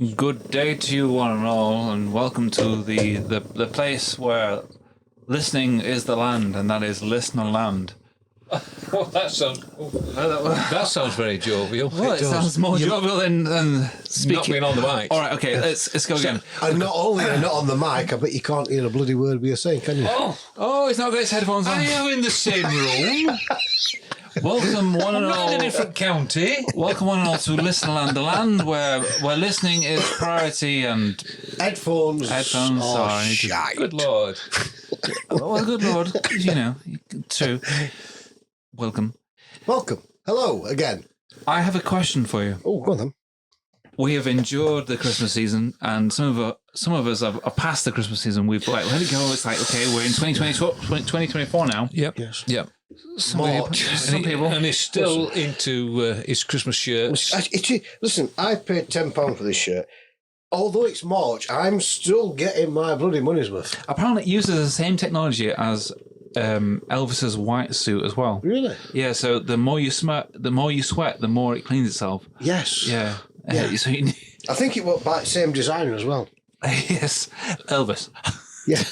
Good day to you, one and all, and welcome to the place where listening is the land, and that is Listener Land. Well, that sounds very jovial. Well, it sounds more jovial than speaking. Not being on the mic. All right, okay, let's go again. And not only are not on the mic, I bet you can't hear a bloody word we are saying, can you? Oh, he's not got his headphones on. Are you in the same room? Welcome, one and Not all. in a different county. Welcome, one and all, to Listener Land, the land where listening is priority and Headphones are shite. Good Lord. well, good Lord, you know, true. Welcome. Welcome. Hello again. I have a question for you. Oh, go on then. We have endured the Christmas season, and some of us are past the Christmas season. We've like let it go. It's like, okay, we're in 2024 now. Yep. Yes. Yep. Some people, and he's still into his Christmas shirts. Listen, I paid £10 for this shirt. Although it's March, I'm still getting my bloody money's worth. apparently it uses the same technology as Elvis's white suit as well. Really? Yeah. So the more you sweat, the more it cleans itself. Yes. Yeah. Yeah. So you, I think it was by the same designer as well. yes, Elvis. Yeah.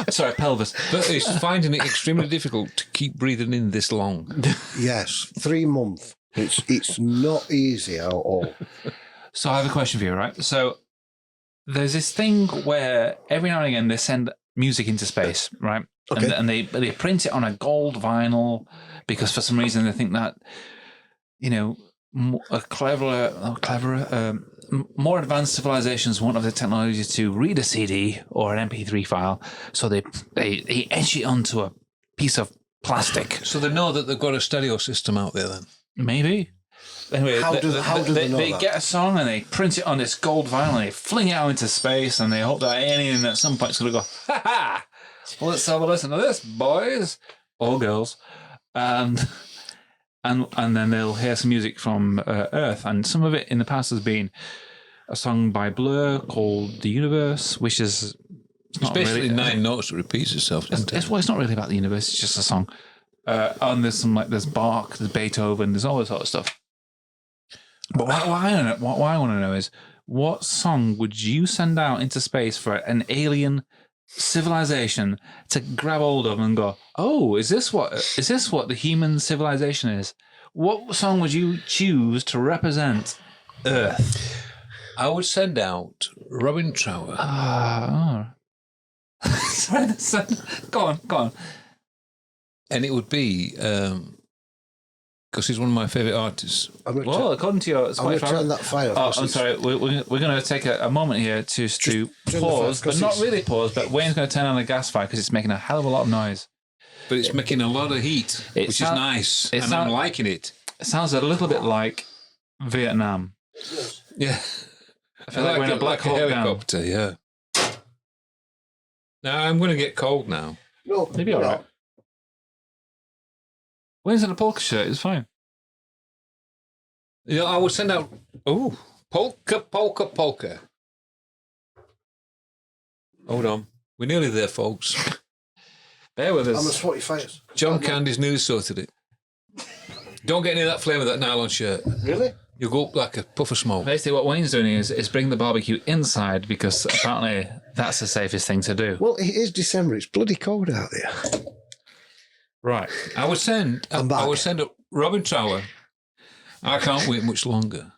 Sorry, pelvis. But he's finding it extremely difficult to keep breathing in this long. Yes. 3 months. It's not easy at all. So I have a question for you, right? So there's this thing where every now and again they send music into space, right? Okay. And they print it on a gold vinyl because for some reason they think that, you know, more advanced civilizations won't have the technology to read a CD or an MP3 file, so they etch it onto a piece of plastic. So they know that they've got a stereo system out there then? Maybe. Anyway, How do they know they that? get a song and they print it on this gold vinyl and they fling it out into space and they hope that alien at some point is going to go, ha ha! Well, let's have a listen to this, boys or girls, and then they'll hear some music from Earth, and some of it in the past has been a song by Blur called "The Universe," which is It's basically really, 9 notes that repeats itself. it's not really about the universe; it's just a song. And there's Bach, there's Beethoven, there's all this sort of stuff. But what I want to know is, what song would you send out into space for an alien civilization to grab hold of and go, oh, is this what the human civilization is? What song would you choose to represent Earth? I would send out Robin Trower. Sorry, go on. And it would be, because he's one of my favourite artists. Well, according to your I'm going to turn that fire off. I'm sorry. We're going to take a moment here to pause, but not really pause. But Wayne's going to turn on the gas fire because it's making a hell of a lot of noise. But it's making a lot of heat, which is nice, and I'm liking it. It sounds a little bit like Vietnam. Yeah. I feel like we're in a Black Hawk helicopter, yeah. Now, I'm going to get cold now. No, Maybe all right. Wayne's in a polka shirt. It's fine. Yeah, I would send out, polka. Hold on. We're nearly there, folks. Bear with I'm a us. sweaty face. John Candy's news sorted it. Don't get any of that flame with that nylon shirt. Really? You'll go up like a puff of smoke. Basically, what Wayne's doing is bring the barbecue inside because apparently that's the safest thing to do. Well, it is December. It's bloody cold out there. Right. I would send up Robin Trower. I can't wait much longer,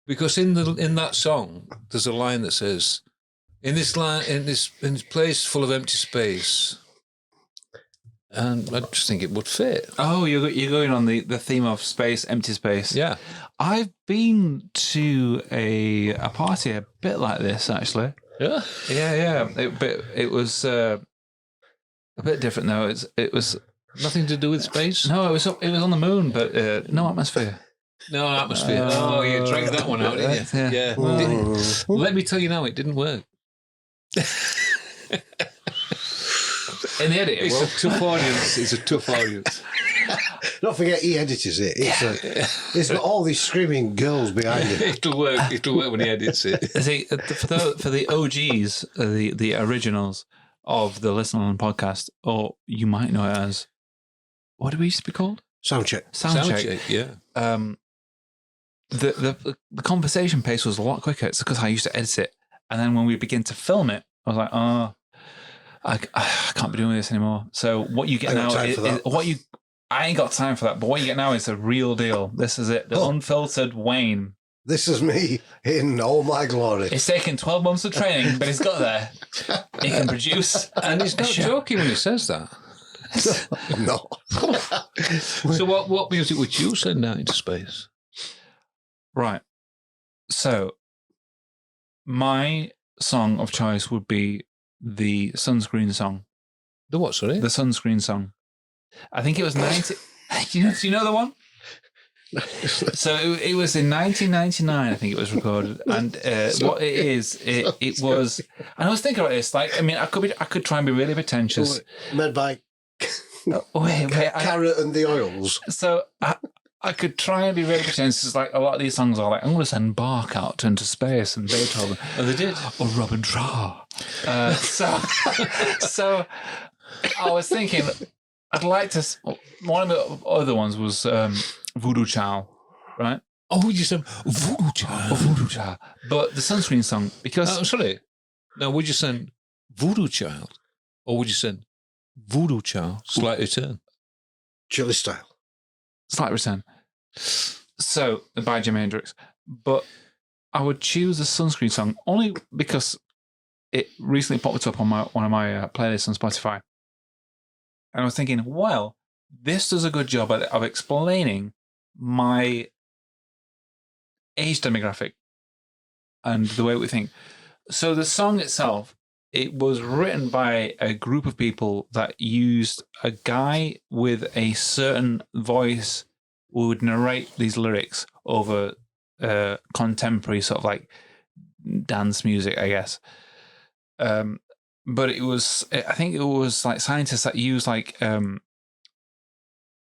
because in that song there's a line that says, in this place full of empty space, and I just think it would fit. Oh, you're going on the theme of space, empty space. Yeah, I've been to a party a bit like this actually. yeah. Yeah. It was a bit different though. It was Nothing to do with space. no, it was on the moon, but no atmosphere. No atmosphere. You drank that one out, didn't you? Yeah. Let me tell you now, it didn't work. In the edit, It's a tough audience. It's a tough audience. Don't forget, he edits it. It's got all these screaming girls behind it. It'll work. It'll work when he edits it. See, for the OGs, the originals of the Listen On podcast, or you might know it as, what do we used to be called? Sound check. Soundcheck. Yeah. the conversation pace was a lot quicker. It's because I used to edit it, and then when we begin to film it, I was like, oh, I can't be doing this anymore. So what you get now is what you. I ain't got time for that. But what you get now is the real deal. This is it. The unfiltered Wayne. This is me in all my glory. It's taken 12 months of training, but he's got there. He can produce. And he's not joking when he says that. No. So what music would you send out into space? Right. So my song of choice would be the sunscreen song. The what, sorry? The sunscreen song. I think it was 90. Do you know the one? So it was in 1999, I think it was recorded, and what it is, it was. And I was thinking about this, like, I mean, I could try and be really pretentious. Made by Carrot and the Oils. So I could try and be really pretentious, like a lot of these songs are like, I'm going to send Bach out into space and Beethoven, and they did, or Robin Traw. So I was thinking, I'd like to. One of the other ones was. Voodoo Child, right? Oh, you said Voodoo Child. Oh, Voodoo Child. But the sunscreen song, because... sorry. Now, would you send Voodoo Child or would you send Voodoo Child, Slight Return? Chili style. Slight Return. So, by Jimi Hendrix. But I would choose the sunscreen song only because it recently popped up on one of my playlists on Spotify. And I was thinking, well, this does a good job of explaining my age demographic and the way we think. So the song itself, it was written by a group of people that used a guy with a certain voice who would narrate these lyrics over contemporary sort of like dance music, I guess. But it was, I think it was like scientists that used like,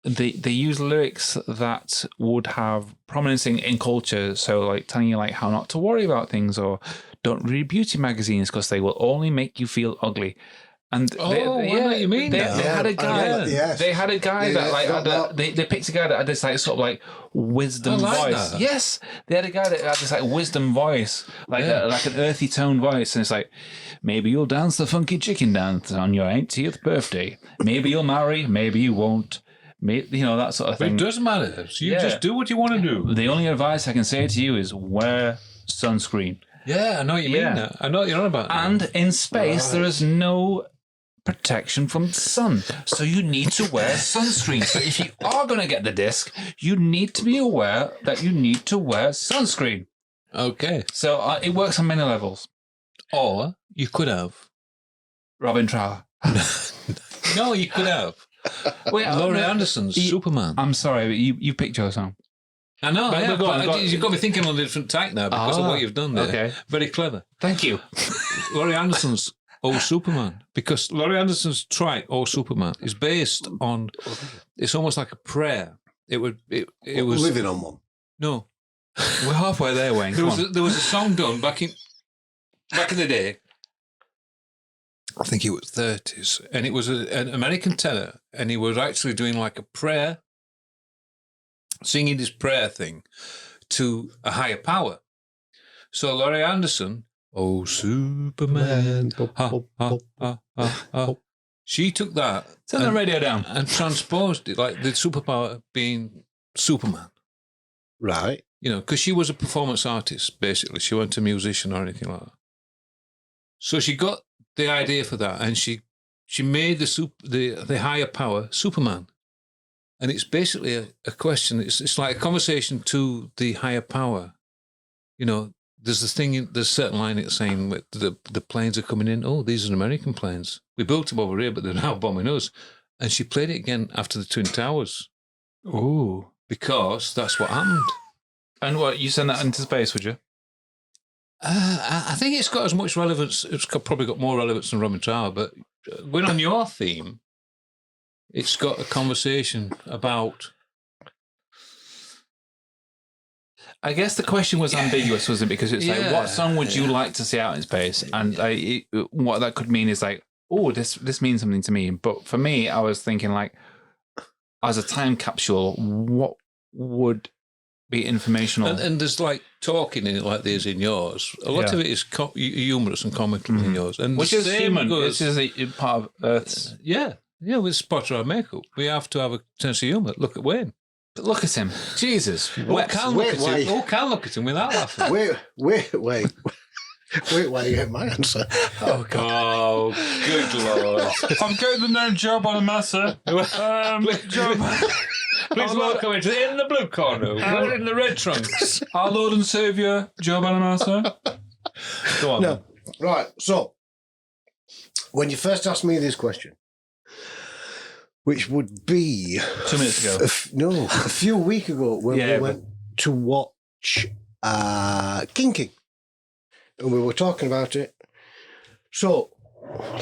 they use lyrics that would have prominence in culture, so like telling you like how not to worry about things, or don't read beauty magazines because they will only make you feel ugly. And I know what you mean. They had a guy. They had a guy that like they picked a guy that had this like sort of like wisdom voice. That. Yes, they had a guy that had this like wisdom voice, like like an earthy tone voice, and it's like, maybe you'll dance the funky chicken dance on your 80th birthday. Maybe you'll marry. Maybe you won't. You know, that sort of thing. But it doesn't matter. So you just do what you want to do. The only advice I can say to you is wear sunscreen. Yeah, I know what you mean. That. I know what you're on about. And in space, there is no protection from the sun. So you need to wear sunscreen. So if you are going to get the disc, you need to be aware that you need to wear sunscreen. Okay. So it works on many levels. Or you could have. Robin Trower. No, you could have. Wait, Laurie Anderson's Superman. I'm sorry, but you picked your song. I know, you've got me thinking on a different tack now because of what you've done there. Okay. Very clever. Thank you. Laurie Anderson's Oh Superman. Because Laurie Anderson's track Oh Superman is based on, it's almost like a prayer. It was living on one. No. We're halfway there, Wayne. There was a song done back in the day. I think it was 30s, and it was an American tenor, and he was actually doing like a prayer, singing this prayer thing to a higher power. So Laurie Anderson, oh Superman, ha, ha, ha, ha, ha. She took that, turn the radio down, and transposed it like the superpower being Superman. Right. You know, because she was a performance artist, basically. She wasn't a musician or anything like that. So she got the idea for that, and she made the higher power Superman, and it's basically a question. It's like a conversation to the higher power. You know, there's a certain line it's saying the planes are coming in. Oh, these are American planes. We built them over here, but they're now bombing us. And she played it again after the Twin Towers. Oh, because that's what happened. And what, you send that into space, would you? I think it's got as much relevance. Probably got more relevance than Robin Tower, but going on your theme, it's got a conversation about. I guess the question was ambiguous, wasn't it? Because it's like, what song would you like to see out in space? And what that could mean is like, oh, this means something to me. But for me, I was thinking like, as a time capsule, what would be informational. And there's like talking in it like there is in yours. A lot of it is humorous and comical in yours. And which is human. This is a part of Earth's... Yeah, with spot our makeup. We have to have a sense of humour. Look at Wayne. But look at him. Jesus. Who can look at him without laughing? Wait, while you get my answer. Oh, God. Oh, good Lord. I'm getting the name Joe Bonamassa. Joe... Please welcome into in the blue corner. We're in the red trunks. Our Lord and Saviour, Joe Bonamassa. Go on. No. Right, so, when you first asked me this question, which would be... 2 minutes ago. A few weeks ago when we went to watch King King. And we were talking about it. So,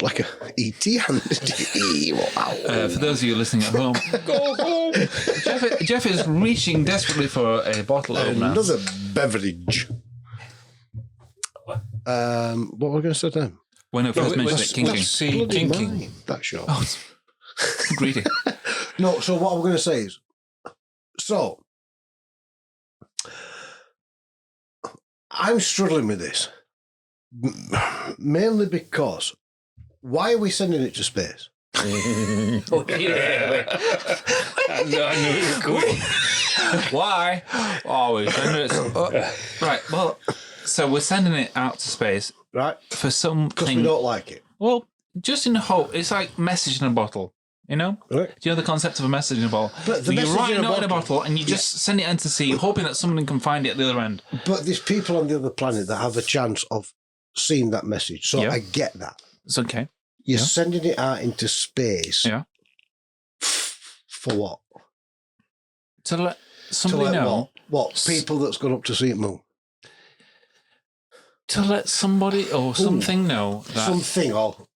like a E.T. hand. For those of you listening at home, go home. Geoff is reaching desperately for a bottle opener. Another beverage. What were we going to say then? When I first mentioned it, King King. King. That's short. Oh, greedy. No, so what I'm going to say is, I'm struggling with this. Mainly because, why are we sending it to space? Oh, yeah. I knew it was going. Why? Always. Right, well, so we're sending it out to space. Right. For something. Because we don't like it. Well, just in hope. It's like message in a bottle. You know? Right. Do you know the concept of a message in a bottle? But the you write message a note in a bottle and you just send it out to sea, hoping that someone can find it at the other end. But there's people on the other planet that have a chance of seeing that message. So I get that. It's okay. You're sending it out into space. Yeah. For what? To let somebody know. What? People that's gone up to see it moon. To let somebody or something know that...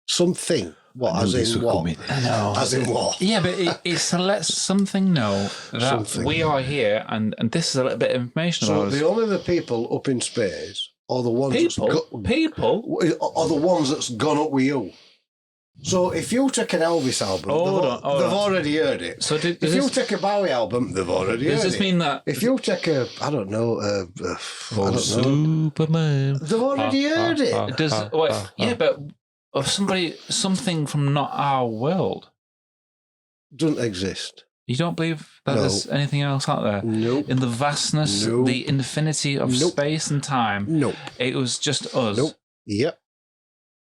Something. What? As in what? No. As in what? Yeah, but it's to let something know that we are here and this is a little bit of information about us. So the only the people up in space are the ones People are the ones that's gone up with you. So if you take an Elvis album, they've already heard it. So if you take a Bowie album, they've already heard it. Does this mean that if you take a Superman, they've already heard it. But of something from not our world doesn't exist. You don't believe that there's anything else out there? Nope. In the vastness, the infinity of space and time. Nope. It was just us. Nope. Yep.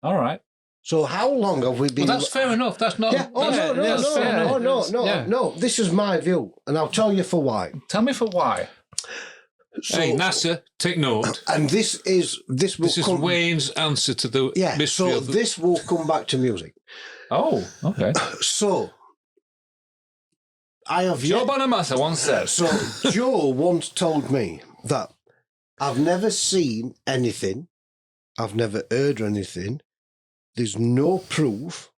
All right. So how long have we been... Well, that's fair enough. That's not... Yeah. No. This is my view, and I'll tell you for why. Tell me for why. So, hey, NASA, take note. And this is Wayne's answer to the mystery of this will come back to music. Oh, okay. So, I have... Joe Bonamassa once said... So, Joe once told me that I've never seen anything, I've never heard anything, there's no proof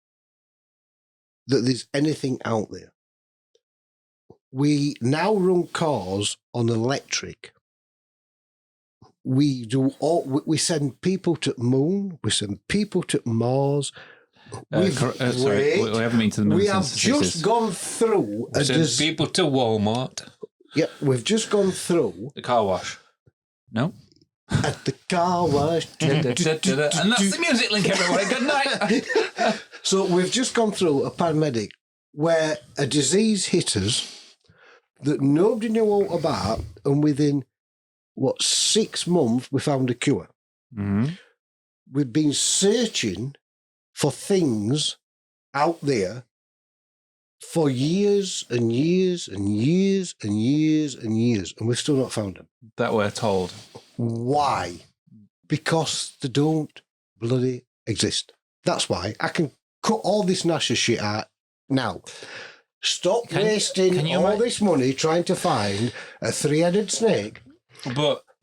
that there's anything out there. We now run cars on electric. We send people to the moon. We send people to Mars. we haven't been to the moon. We have just gone through. Send people to Walmart. Yeah, we've just gone through the car wash. No. At the car wash. And that's the music link, everybody. Good night. So we've just gone through a pandemic where a disease hit us that nobody knew all about, and within, 6 months, we found a cure. Mm-hmm. We've been searching for things out there for years and years and years and years and years, and we've still not found them. That we're told. Why? Because they don't bloody exist. That's why. I can cut all this NASA shit out now. Stop wasting all this money trying to find a three-headed snake.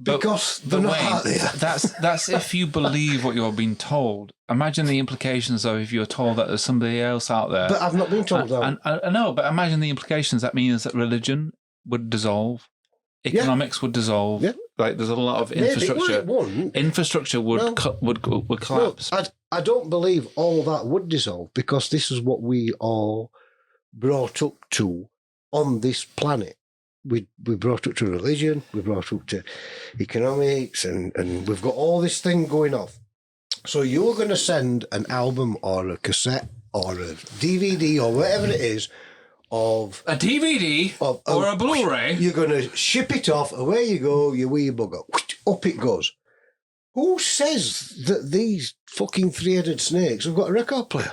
Because they're not out there. That's if you believe what you're being told. Imagine the implications of if you're told that there's somebody else out there. But I've not been told that. I know, but imagine the implications. That means that religion would dissolve. Economics would dissolve. Yeah. Like there's a lot of infrastructure. Maybe, well, it won't. Infrastructure would collapse. No, I don't believe all that would dissolve because this is what we are brought up to on this planet. we brought up to religion, we brought up to economics, and we've got all this thing going off. So you're going to send an album or a cassette or a DVD or whatever it is of a DVD or a Blu-ray. You're going to ship it off. Away you go. Your wee bugger. Up it goes. Who says that these fucking three-headed snakes have got a record player?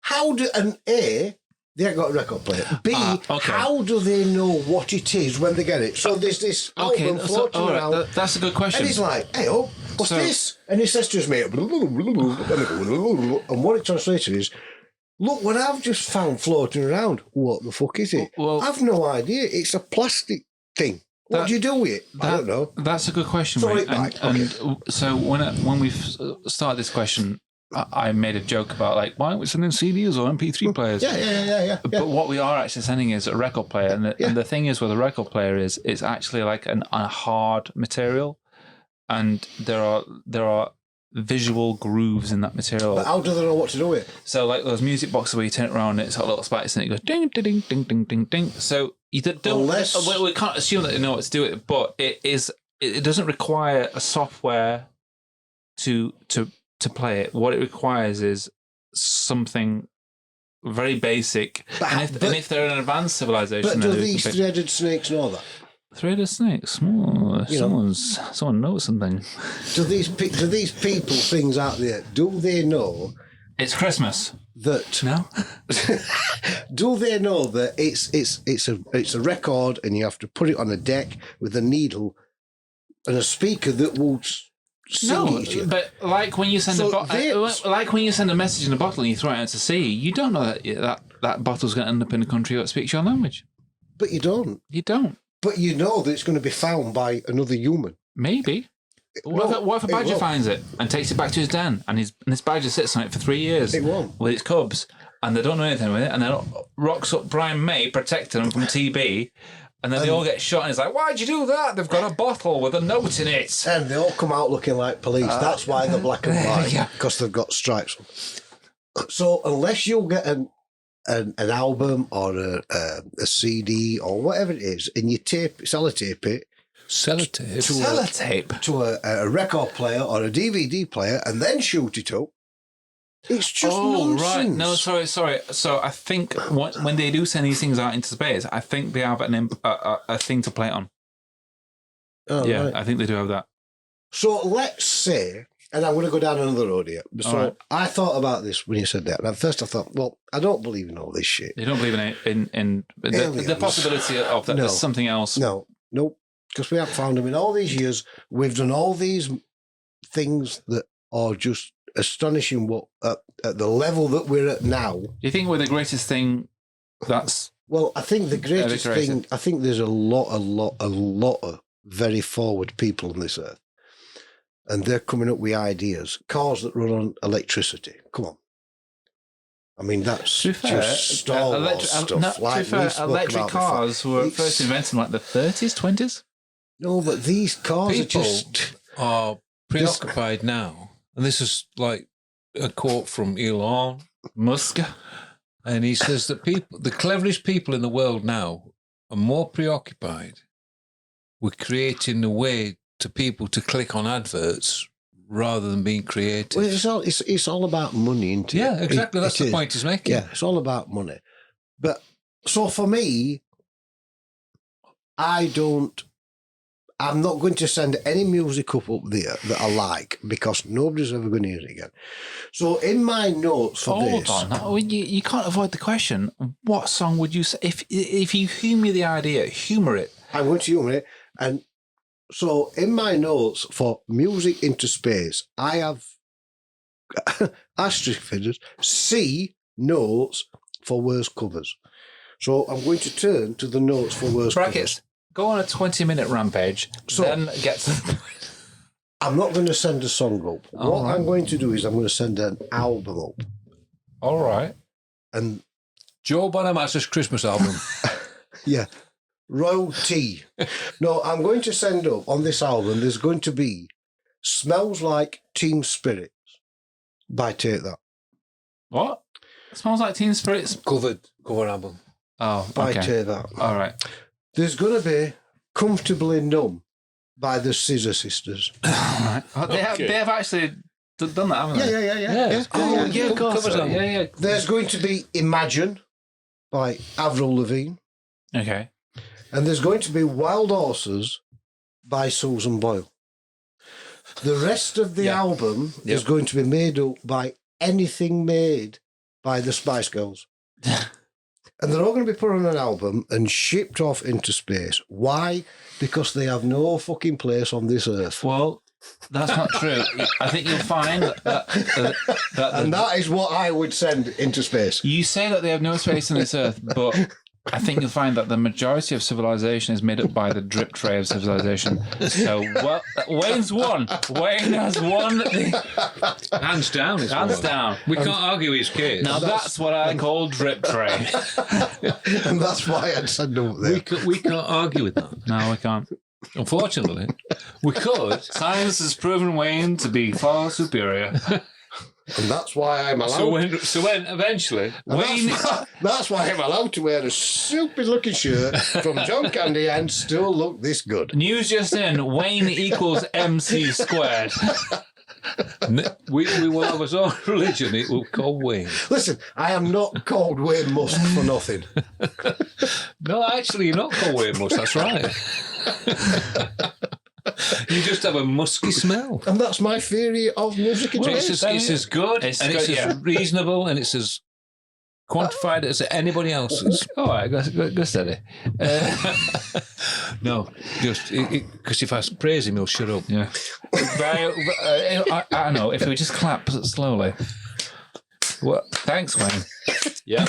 How do A? They ain't got a record player. B, how do they know what it is when they get it? So there's this album floating around. That's a good question. And he's like, hey, what's this? And he says to his mate, and what it translates to is, look what I've just found floating around. What the fuck is it? Well, I've no idea. It's a plastic thing. What do you do with it? I don't know. That's a good question, mate. And so when we started this question, I made a joke about like, why aren't we sending CDs or MP3 players? Yeah. But what we are actually sending is a record player, and the thing is with a record player is it's actually like a hard material, and there are visual grooves in that material. But how do they know what to do with it? So like those music boxes where you turn it around and it's got little spikes and it goes ding ding ding ding ding ding ding. So you don't. We can't assume that they know what to do with it, but it doesn't require a software to play it. What it requires is something very basic. And if they're an advanced civilization, but do these three-headed snakes know that? Three-headed snakes. Someone knows something. Do these people, things out there, do they know? It's Christmas. No. Do they know that it's a record and you have to put it on a deck with a needle and a speaker that will but like when you send like when you send a message in a bottle and you throw it out to sea, you don't know that bottle's going to end up in a country that speaks your language. But you don't. You don't. But you know that it's going to be found by another human. Maybe. What if a badger finds it and takes it back to his den and this badger sits on it for 3 years? It won't. With its cubs, and they don't know anything with it, and then rocks up Brian May protecting them from TB. And then they all get shot, and he's like, why'd you do that? They've got a bottle with a note in it. And they all come out looking like police. That's why they're black and white, because they've got stripes on. So unless you get an album or a CD or whatever it is, and you sellotape it to a record player or a DVD player, and then shoot it up, it's just nonsense. Right. No, sorry. So I think when they do send these things out into space, I think they have a thing to play it on. Oh, yeah, right. I think they do have that. So let's say, and I'm going to go down another road here. So I thought about this when you said that. And at first I thought, well, I don't believe in all this shit. You don't believe in the possibility of that there's something else? No, because we haven't found them in all these years. We've done all these things that are just astonishing at the level that we're at now. Do you think we're the greatest thing that's... Well, I think the greatest thing, I think there's a lot of very forward people on this earth. And they're coming up with ideas. Cars that run on electricity. Come on. I mean, that's just Star Wars stuff. Electric cars were first invented in like the 30s, 20s? No, but these cars are preoccupied now. And this is like a quote from Elon Musk. And he says that the cleverest people in the world now are more preoccupied with creating a way to people to click on adverts rather than being creative. Well, it's all about money, isn't it? Yeah, exactly. That's the point he's making. Yeah, it's all about money. But so for me, I'm not going to send any music up there that I like because nobody's ever going to hear it again. So in my notes for this... Hold on. You can't avoid the question. What song would you say... If you humour the idea, humour it. I'm going to humour it. And so in my notes for music into space, I have asterisk figures, C notes for worst covers. So I'm going to turn to the notes for worst covers. Go on a 20-minute rampage, then get to... I'm not going to send a song up. I'm going to do is I'm going to send an album up. All right. And Joe Bonamassa's Christmas album. Yeah. Royal Tea. No, I'm going to send up on this album, there's going to be Smells Like Teen Spirits by Take That. What? Smells Like Teen Spirits? Cover album. Oh, by Take That. All right. There's going to be Comfortably Numb by the Scissor Sisters. Right. Oh, they have actually done that, haven't they? Yeah. Oh, yeah, of course. Covers them. Yeah. There's going to be Imagine by Avril Lavigne. Okay. And there's going to be Wild Horses by Susan Boyle. The rest of the album is going to be made up by anything made by the Spice Girls. And they're all going to be put on an album and shipped off into space. Why? Because they have no fucking place on this earth. Well, that's not true. I think you'll find that And that is what I would send into space. you say that they have no space on this earth, but I think you'll find that the majority of civilization is made up by the drip tray of civilization. So, well, Wayne's won. Wayne has won. Hands down. Hands down. We can't argue his case. Now that's what I call drip tray. And that's why I'd send them up there. We can't argue with that. No, we can't. Unfortunately, we could. Science has proven Wayne to be far superior. And that's why I'm allowed. So when eventually, Wayne. That's why I'm allowed to wear a stupid looking shirt from John Candy and still look this good. News just in: Wayne equals MC squared. we will have his own religion. It will be called Wayne. Listen, I am not called Wayne Musk for nothing. No, actually, you're not called Wayne Musk. That's right. You just have a musky smell. And that's my theory of music. Well, it's as good, it's as reasonable, and it's as quantified as anybody else's. All right, go steady. No, just because if I praise him, he'll shut up. Yeah. I know. If we just clap slowly. Well, thanks, Wayne. Yeah.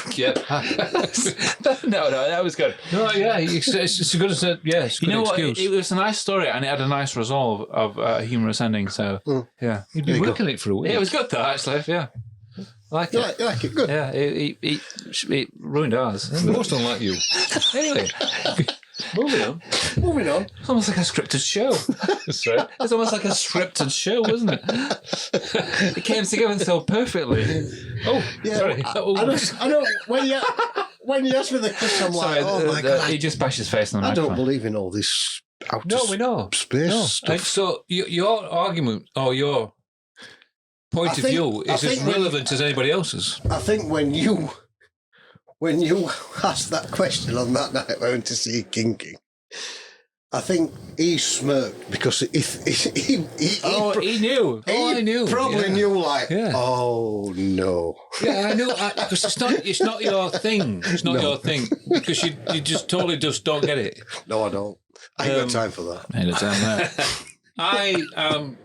No, that was good. No, yeah, it's good as a it's a good excuse. It was a nice story and it had a nice resolve of a humorous ending. So, yeah. You'd been working it for a week. Yeah, it was good though, actually. Yeah. I like it. You like it? Good. Yeah, it ruined ours. Most unlike you. Anyway, Moving on. it's almost like a scripted show. That's right. It's almost like a scripted show, wasn't it? It came together so perfectly. Oh, Yeah, sorry. I know when you ask me the question, I'm like, oh my God. He just bashed his face on the I microphone. don't believe in all this outer No, we know. space No. stuff. And so your argument or your point of view is as relevant as anybody else's. I think when you asked that question on that night I went to see King King, I think he smirked because he knew. I knew. Probably knew, like, Yeah. oh no. Yeah, I know. Because it's not your thing. It's not your thing because you just totally just don't get it. No, I don't. I ain't got time for that. Made it down there. I am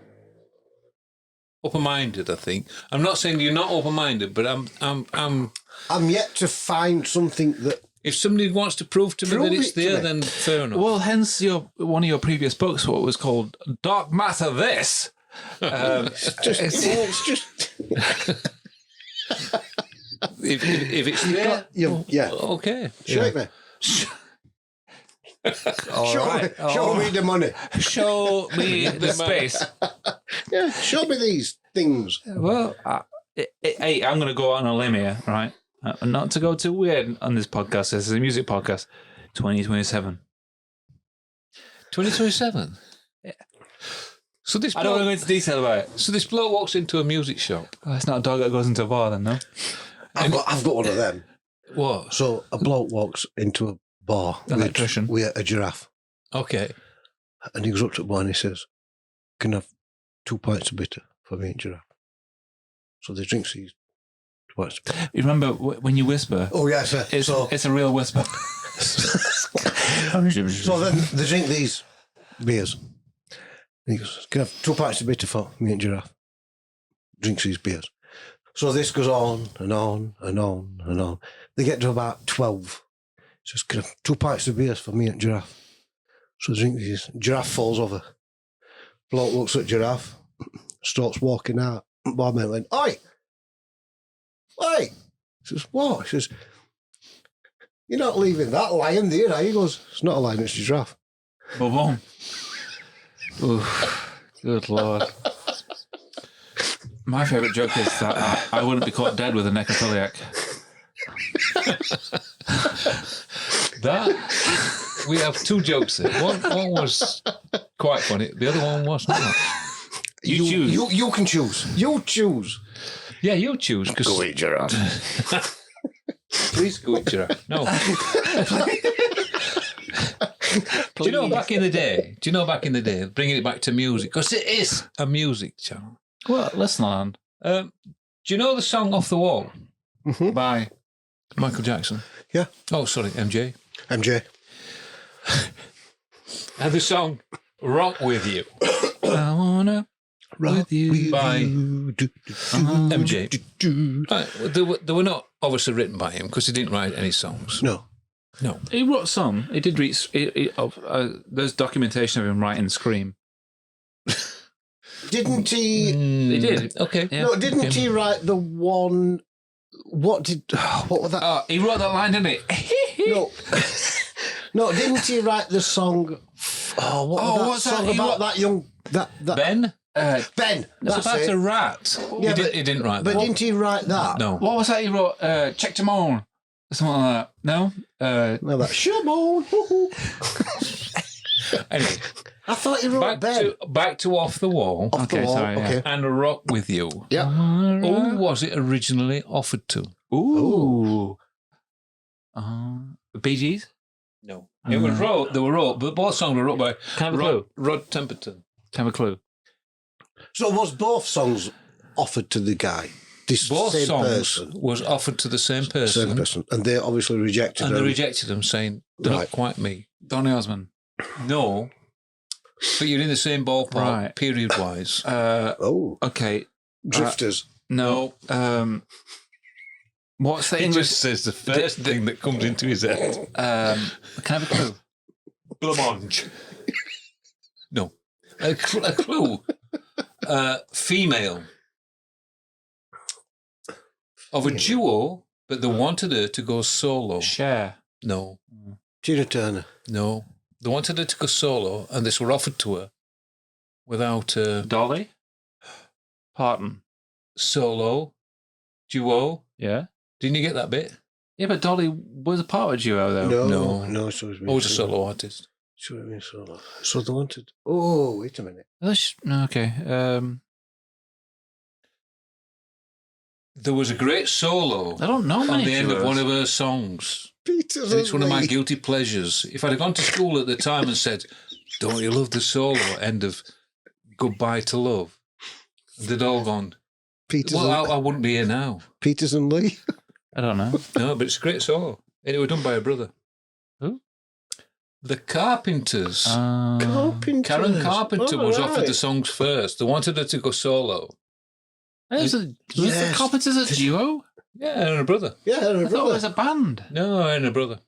open-minded. I think I'm not saying you're not open-minded, but I'm yet to find something that. If somebody wants to prove to me that it's there, then fair enough. Well, hence one of your previous books, what was called Dark Matter This. It's just. if it's there, Yeah. okay. Shake me. Show me the money. Show me the space. Yeah, show me these things. Well, hey, I'm going to go out on a limb here, right? Not to go too weird on this podcast. This is a music podcast. 2027. 2027. Yeah. So this I don't want to go into detail about it. So this bloke walks into a music shop. Oh, it's not a dog that goes into a bar, then, no? I've got one of them. What? So a bloke walks into a bar Electrician. with a giraffe, Okay. and he goes up to the bar and he says, "Can I have 2 pints of bitter for me and giraffe?" So they drink these 2 pints of bitter. You remember when you whisper? Oh yes, It's a real whisper. so then they drink these beers. And he goes, "Can I have 2 pints of bitter for me and giraffe?" Drinks these beers. So this goes on and on and on and on. They get to about 12. He says, "Can I have 2 pints of beers for me and giraffe?" So they drink these. Giraffe falls over. Bloke looks at giraffe, starts walking out. Barman went, "Oi! Oi!" He says, "What?" He says, "You're not leaving that lion there, are you?" He goes, "It's not a lion, it's a giraffe." Boom. Oof. Good Lord. My favourite joke is that I wouldn't be caught dead with a necrophiliac. We have two jokes there. One was quite funny. The other one was not. You choose. You can choose. You choose. Yeah, you choose. Go eat your ass. Please go eat your ass. No. Do you know back in the day, bringing it back to music, because it is a music channel. Well, listen on. Do you know the song Off the Wall By Michael Jackson? Yeah. Oh, sorry, MJ. MJ. And the song Rock With You I Wanna Rock With You. by MJ. MJ. Right, they were not obviously written by him because he didn't write any songs. No. No. He wrote some. He did read. There's documentation of him writing Scream. Didn't he? He did. Okay. Yeah. No, didn't he write the one? What was that? Oh, he wrote that line, didn't he? No. No, didn't he write the song? Oh, what was what's that that? song He about wrote- that young that Ben? Ben? It's That's about it. a rat. Yeah, He didn't write But that. didn't he write that? No. What was that he wrote? Check tomorrow. Something like that. No? No, that Shimon. Anyway, I thought he wrote Ben. back to Off the Wall Off the Okay, wall. sorry, yeah. Okay. and Rock With You. Yeah. Who was it originally offered to? Ooh. The Bee Gees? No. It was wrote, they were wrote, but both songs were wrote by Can I have a clue? Rod Temperton. Can I have a clue? So was both songs offered to the guy? This Both same songs person. was offered to the same person, Same person. And they obviously rejected and they him. rejected them, saying, they're Right. not quite me. Donny Osmond. No, but you're in the same ballpark, Right. period-wise. Oh. Okay. Drifters. No. What's the He English? just says the first thing that comes into his head. Can I have a clue? Blancmange. No. A clue. Female. Of a duo, but they wanted her to go solo. Cher. No. Tina Turner. No. They wanted her to go solo, and this were offered to her without Dolly? Parton. solo, duo. Yeah. Didn't you get that bit? Yeah, but Dolly was a part of duo, though. No. No, so it Or was a solo artist? Should have been solo. So they wanted. Oh, wait a minute. Okay. There was a great solo I don't know on many the end of duos. one of her songs. Peters And it's one of my Lee. guilty pleasures. If I'd have gone to school at the time and said, "Don't you love the solo end of Goodbye to Love?" they'd all gone, Peters, well, and, I wouldn't be here now. Peters and Lee. I don't know. No, but it's a great solo. And it was done by a brother. Who? The Carpenters. Carpenters. Karen Carpenter All was offered right. the songs first. They wanted her to go solo. Was the Yes. Carpenters a duo? Yeah, and her brother. Yeah, her I thought it brother. was a band. No, and her brother.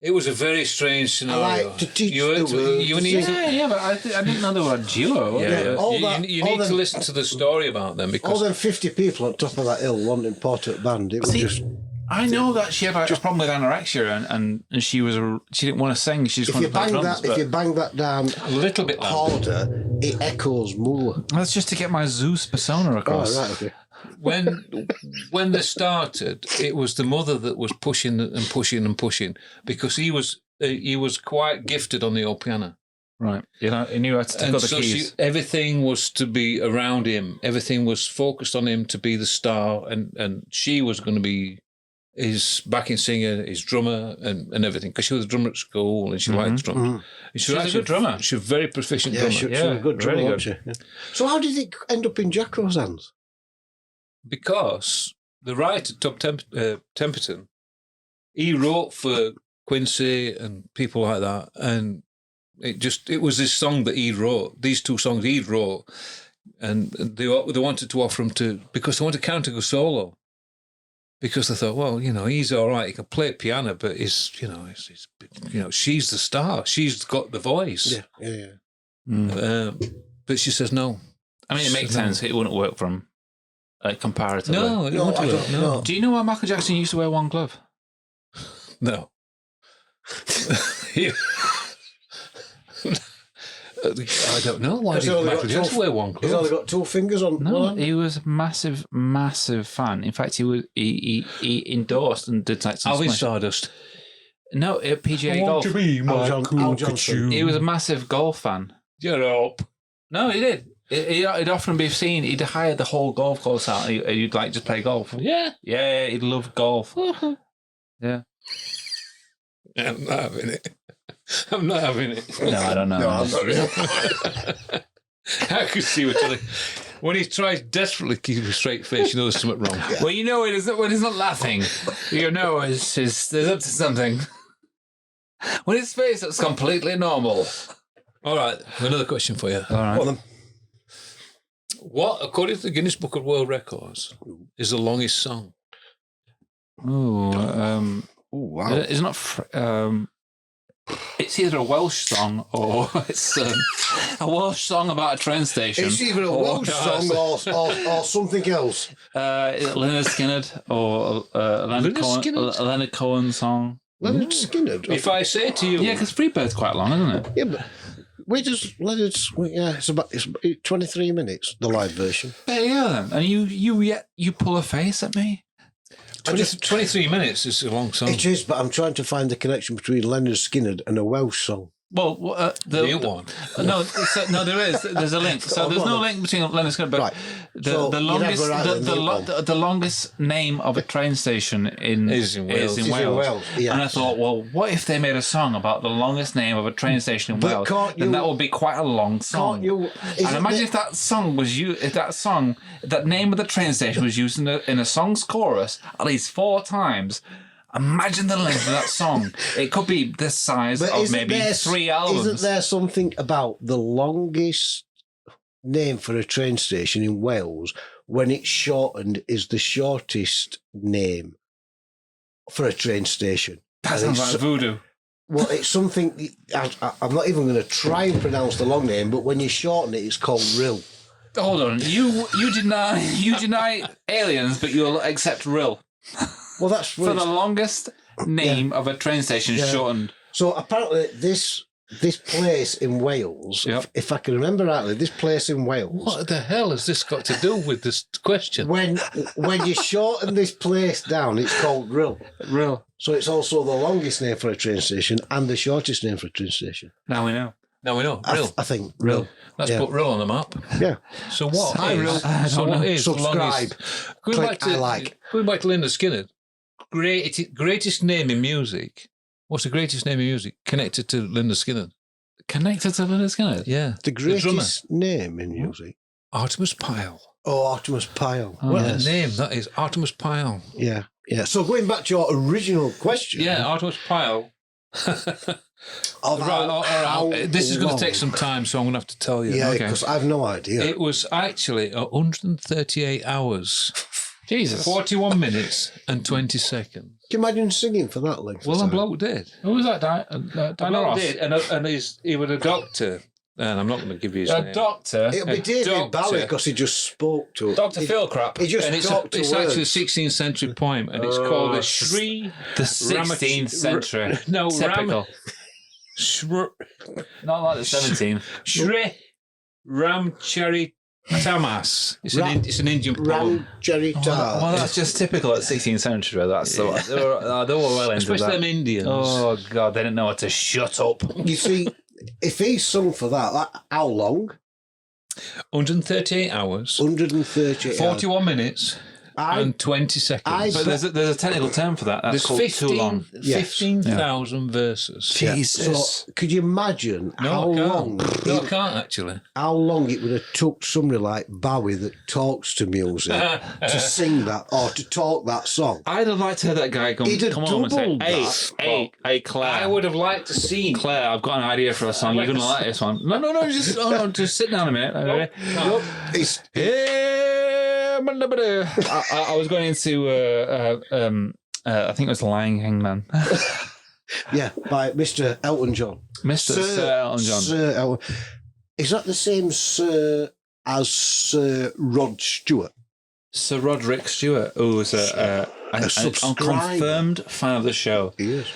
It was a very strange scenario. like to teach you the world you to need sing. to, Yeah, but I didn't know they were a duo. yeah, Yeah, all you, that- you all need to them- listen to the story about them All because them 50 people on top of that hill wanting Portrait Band. It was See, just. I know that she had a problem with anorexia and she didn't want to sing. She just If wanted you to play bang drums. that, if you bang that down a little bit louder. harder, it echoes more. That's just to get my Zeus persona Oh, across. right, okay. When they started, it was the mother that was pushing and pushing and pushing because he was quite gifted on the old piano. Right. You know, he knew how to pick And up the so keys. everything was to be around him. Everything was focused on him to be the star, and she was going to be his backing singer, his drummer, and everything. Because she was a drummer at school, and she liked drums. Mhm. And She was a actually- good drummer. She was a very proficient Yeah, drummer. she was Yeah, a good drummer, really wasn't she? Yeah. So how did it end up in Jacko's hands? Because the writer, Temperton, he wrote for Quincy and people like that, and it was this song that he wrote, these two songs he wrote, and they wanted to offer him because they wanted Karen to go solo. Because they thought, well, he's all right. He can play piano, but she's the star. She's got the voice. Yeah. But she says no. I mean, it makes No. sense. It wouldn't work for him, comparatively. No, it No, won't I do don't it. No, know. Do you know why Michael Jackson used to wear one glove? no. I don't know why Has he did only Michael got Jackson two- wear one He's only glove? got two fingers on No, one. he was a massive fan. In fact, he endorsed and did like some Alvin smash- Stardust. No, PGA golf. be Al Johnson. He was a massive golf fan. Get up. No, he did. He'd often be seen. He'd hire the whole golf course out. And he'd like just play golf. Yeah. Yeah, he'd love golf. Yeah. I'm not having it. I'm not having it. No, I don't know. No, I'm not really. I could see when he tries desperately to keep a straight face, you know there's something wrong. Well, you know when he's not laughing, you know there's up to something. When his face looks completely normal. All right, another question for you. All right. Well, What, according to the Guinness Book of World Records, is the longest song? Oh, wow. It's not. It's either a Welsh song or it's a Welsh song about a train station. It's either a Welsh song or something else. Leonard Skinner or Leonard Cohen song. Leonard Skinner. If I say to you... Yeah, because Freebird's quite long, isn't it? Yeah, but it's about 23 minutes, the live version. There you go then. And you pull a face at me? 23 minutes is a long song. It is, but I'm trying to find the connection between Leonard Skinner and a Welsh song. Well, the one. No, there is. There's a link. So there's no link between Leonard Skinner, but Right. the longest name of a train station is in Wales. Yeah. And I thought, well, what if they made a song about the longest name of a train station in Wales? Then that would be quite a long song. And imagine if that song was that name of the train station was used in a song's chorus at least 4 times. Imagine the length of that song. It could be the size of maybe 3 albums. Isn't there something about the longest name for a train station in Wales when it's shortened is the shortest name for a train station? That sounds like voodoo. Well, it's something... I'm not even going to try and pronounce the long name, but when you shorten it, it's called Rill. Hold on. You deny aliens, but you'll accept Rill. Well, that's for the longest name of a train station shortened. So apparently this place in Wales, if I can remember rightly, this place in Wales... What the hell has this got to do with this question? When you shorten this place down, it's called Rill. Rill. So it's also the longest name for a train station and the shortest name for a train station. Now we know. Rill. I think Rill. Let's put Rill on the map. Yeah. So what is subscribe? Going back to Leonard Skinner, greatest name in music. What's the greatest name in music connected to Leonard Skinner? Connected to Leonard Skinner? Yeah. The greatest name in music? Artemis Pyle. Oh, Artemis Pyle. What a name that is. Artemis Pyle. Yeah. So going back to your original question. Yeah, Artemis Pyle. This is going to take some time, so I'm going to have to tell you. Yeah, because I have no idea. It was actually 138 hours. Jesus. 41 minutes and 20 seconds. Can you imagine singing for that length? Well, a bloke did. Who was that? Diana Ross did, and he was a doctor. And I'm not going to give you his name. A doctor? It'll be David Bowie because he just spoke to it. Dr. Phil Crap. He just talked to it's words. actually a 16th century poem, and it's called the Shri... The 16th century. No, typical. Not like the 17th. Shri Ramcharitamas. It's an Indian poem. Ramcharitamas. Well, that's just typical at 16th century. That's they were well into Especially that. them Indians. Oh, God, they didn't know how to shut up. You see, if he sung for that, how long? 138 hours. 138 41 minutes. And 20 seconds. But there's a technical term for that. That's called too long. 15,000 verses. Jesus. So, could you imagine how long? No, I can't actually. How long it would have took somebody like Bowie that talks to music to sing that or to talk that song? I'd have liked to hear that guy come on and say, hey, Claire. I would have liked to see Claire, I've got an idea for a song. You're going to like this one. No, just sit down a minute. I was going into I think it was Lying Hangman. Yeah, by Mr. Elton John. Sir Elton John. Sir Elton. Is that the same Sir as Sir Rod Stewart? Sir Roderick Stewart, who was a confirmed fan of the show. He is.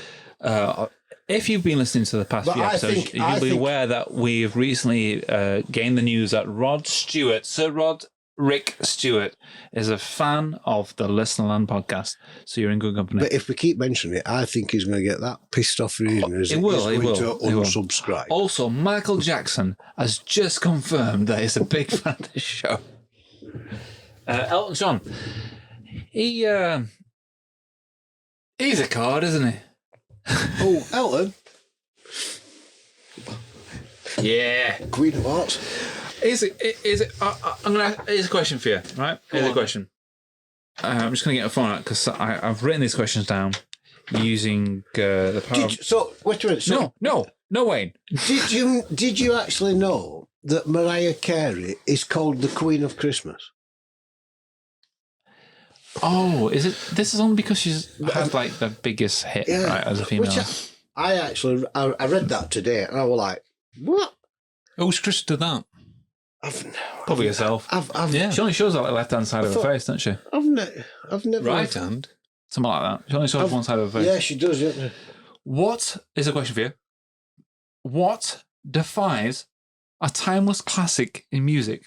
If you've been listening to the past few episodes, you'll be aware that we've recently gained the news that Rod Stewart, Sir Rod Rick Stewart is a fan of the Listenerland podcast, so you're in good company. But if we keep mentioning it, I think he's going to get that pissed off reading as He will. to unsubscribe. Also, Michael Jackson has just confirmed that he's a big fan of the show. Elton John, he's a card, isn't he? Oh, Elton. Yeah. Queen of Hearts. Here's a question for you, right? Here's a question. I'm just going to get a phone out because I've written these questions down using the power. Wait a minute. No, Wayne. Did you actually know that Mariah Carey is called the Queen of Christmas? Oh, is it? This is only because she's had like the biggest hit, right, as a female. Which I read that today, and I was like, what? Who's Chris to that? Probably herself. She only shows that left hand side of her face, doesn't she? I've never right hand, something like that. She only shows one side of her face. Yeah, she does. Yeah. What is a question for you? What defines a timeless classic in music?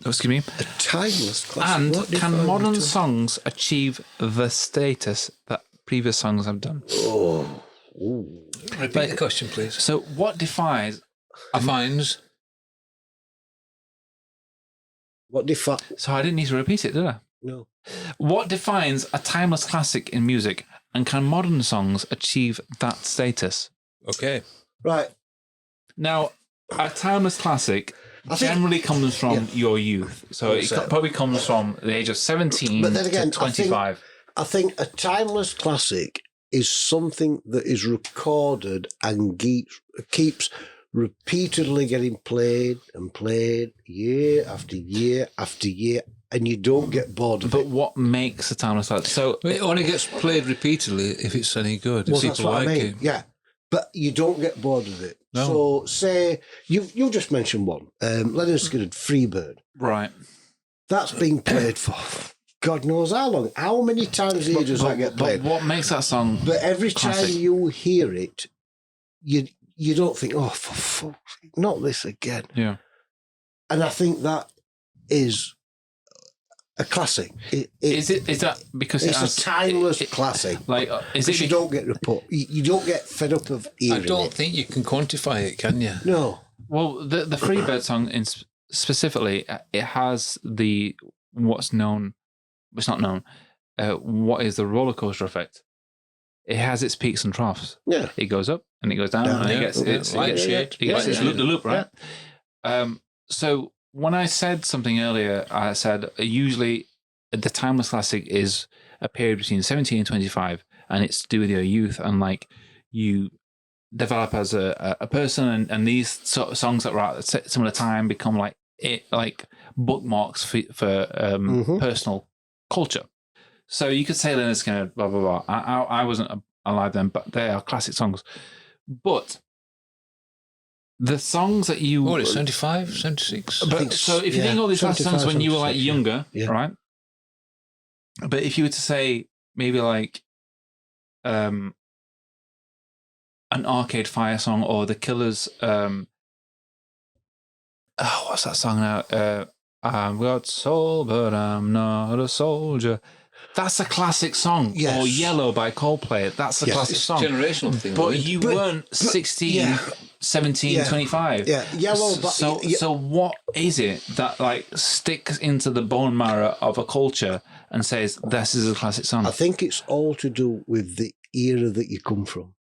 Oh, excuse me. A timeless classic. And can modern songs achieve the status that previous songs have done? Oh. Repeat the question, please. So, what defines? So I didn't need to repeat it, did I? No. What defines a timeless classic in music, and can modern songs achieve that status? Okay. Right. Now, a timeless classic generally comes from your youth. So it probably comes from the age of 17 to 25. I think a timeless classic is something that is recorded and keeps repeatedly getting played and played year after year after year, and you don't get bored of it. But what makes a timeless classic? So it only gets played repeatedly if it's any good. Well, if that's people what like I mean. it. Yeah. But you don't get bored of it. No. So, say, you just mentioned one, Leonard Skinner, Freebird. Right. That's been played for God knows how long. How many times a year does that get played? But what makes that song But every classic? time you hear it, you don't think, oh, for fuck's sake, not this again. Yeah. And I think that is a classic. Is that because it's a timeless classic? Like, is it? You don't get you don't get fed up of hearing I don't it. think you can quantify it, can you? No. Well, the Freebird song specifically, it has what's known. It's not known. What is the roller coaster effect? It has its peaks and troughs. Yeah. It goes up and it goes down, and it gets its loop the loop, right? Yeah. So when I said something earlier, I said usually the timeless classic is a period between 17 and 25, and it's to do with your youth and like you develop as a person, and these sort of songs that were at a similar time become like bookmarks for personal culture. So you could say Leonard Skinner, blah, blah, blah. I wasn't alive then, but they are classic songs. But the songs that you... Oh, it's 75, 76? But, so if you think all these classic songs when you were like younger, right? But if you were to say maybe like an Arcade Fire song or The Killers... what's that song now? I've got soul, but I'm not a soldier. That's a classic song. Yes. Or Yellow by Coldplay. That's a classic song. Generational thing. But you weren't 16, 17, 25. Yeah, Yellow. So what is it that like sticks into the bone marrow of a culture and says this is a classic song? I think it's all to do with the era that you come from.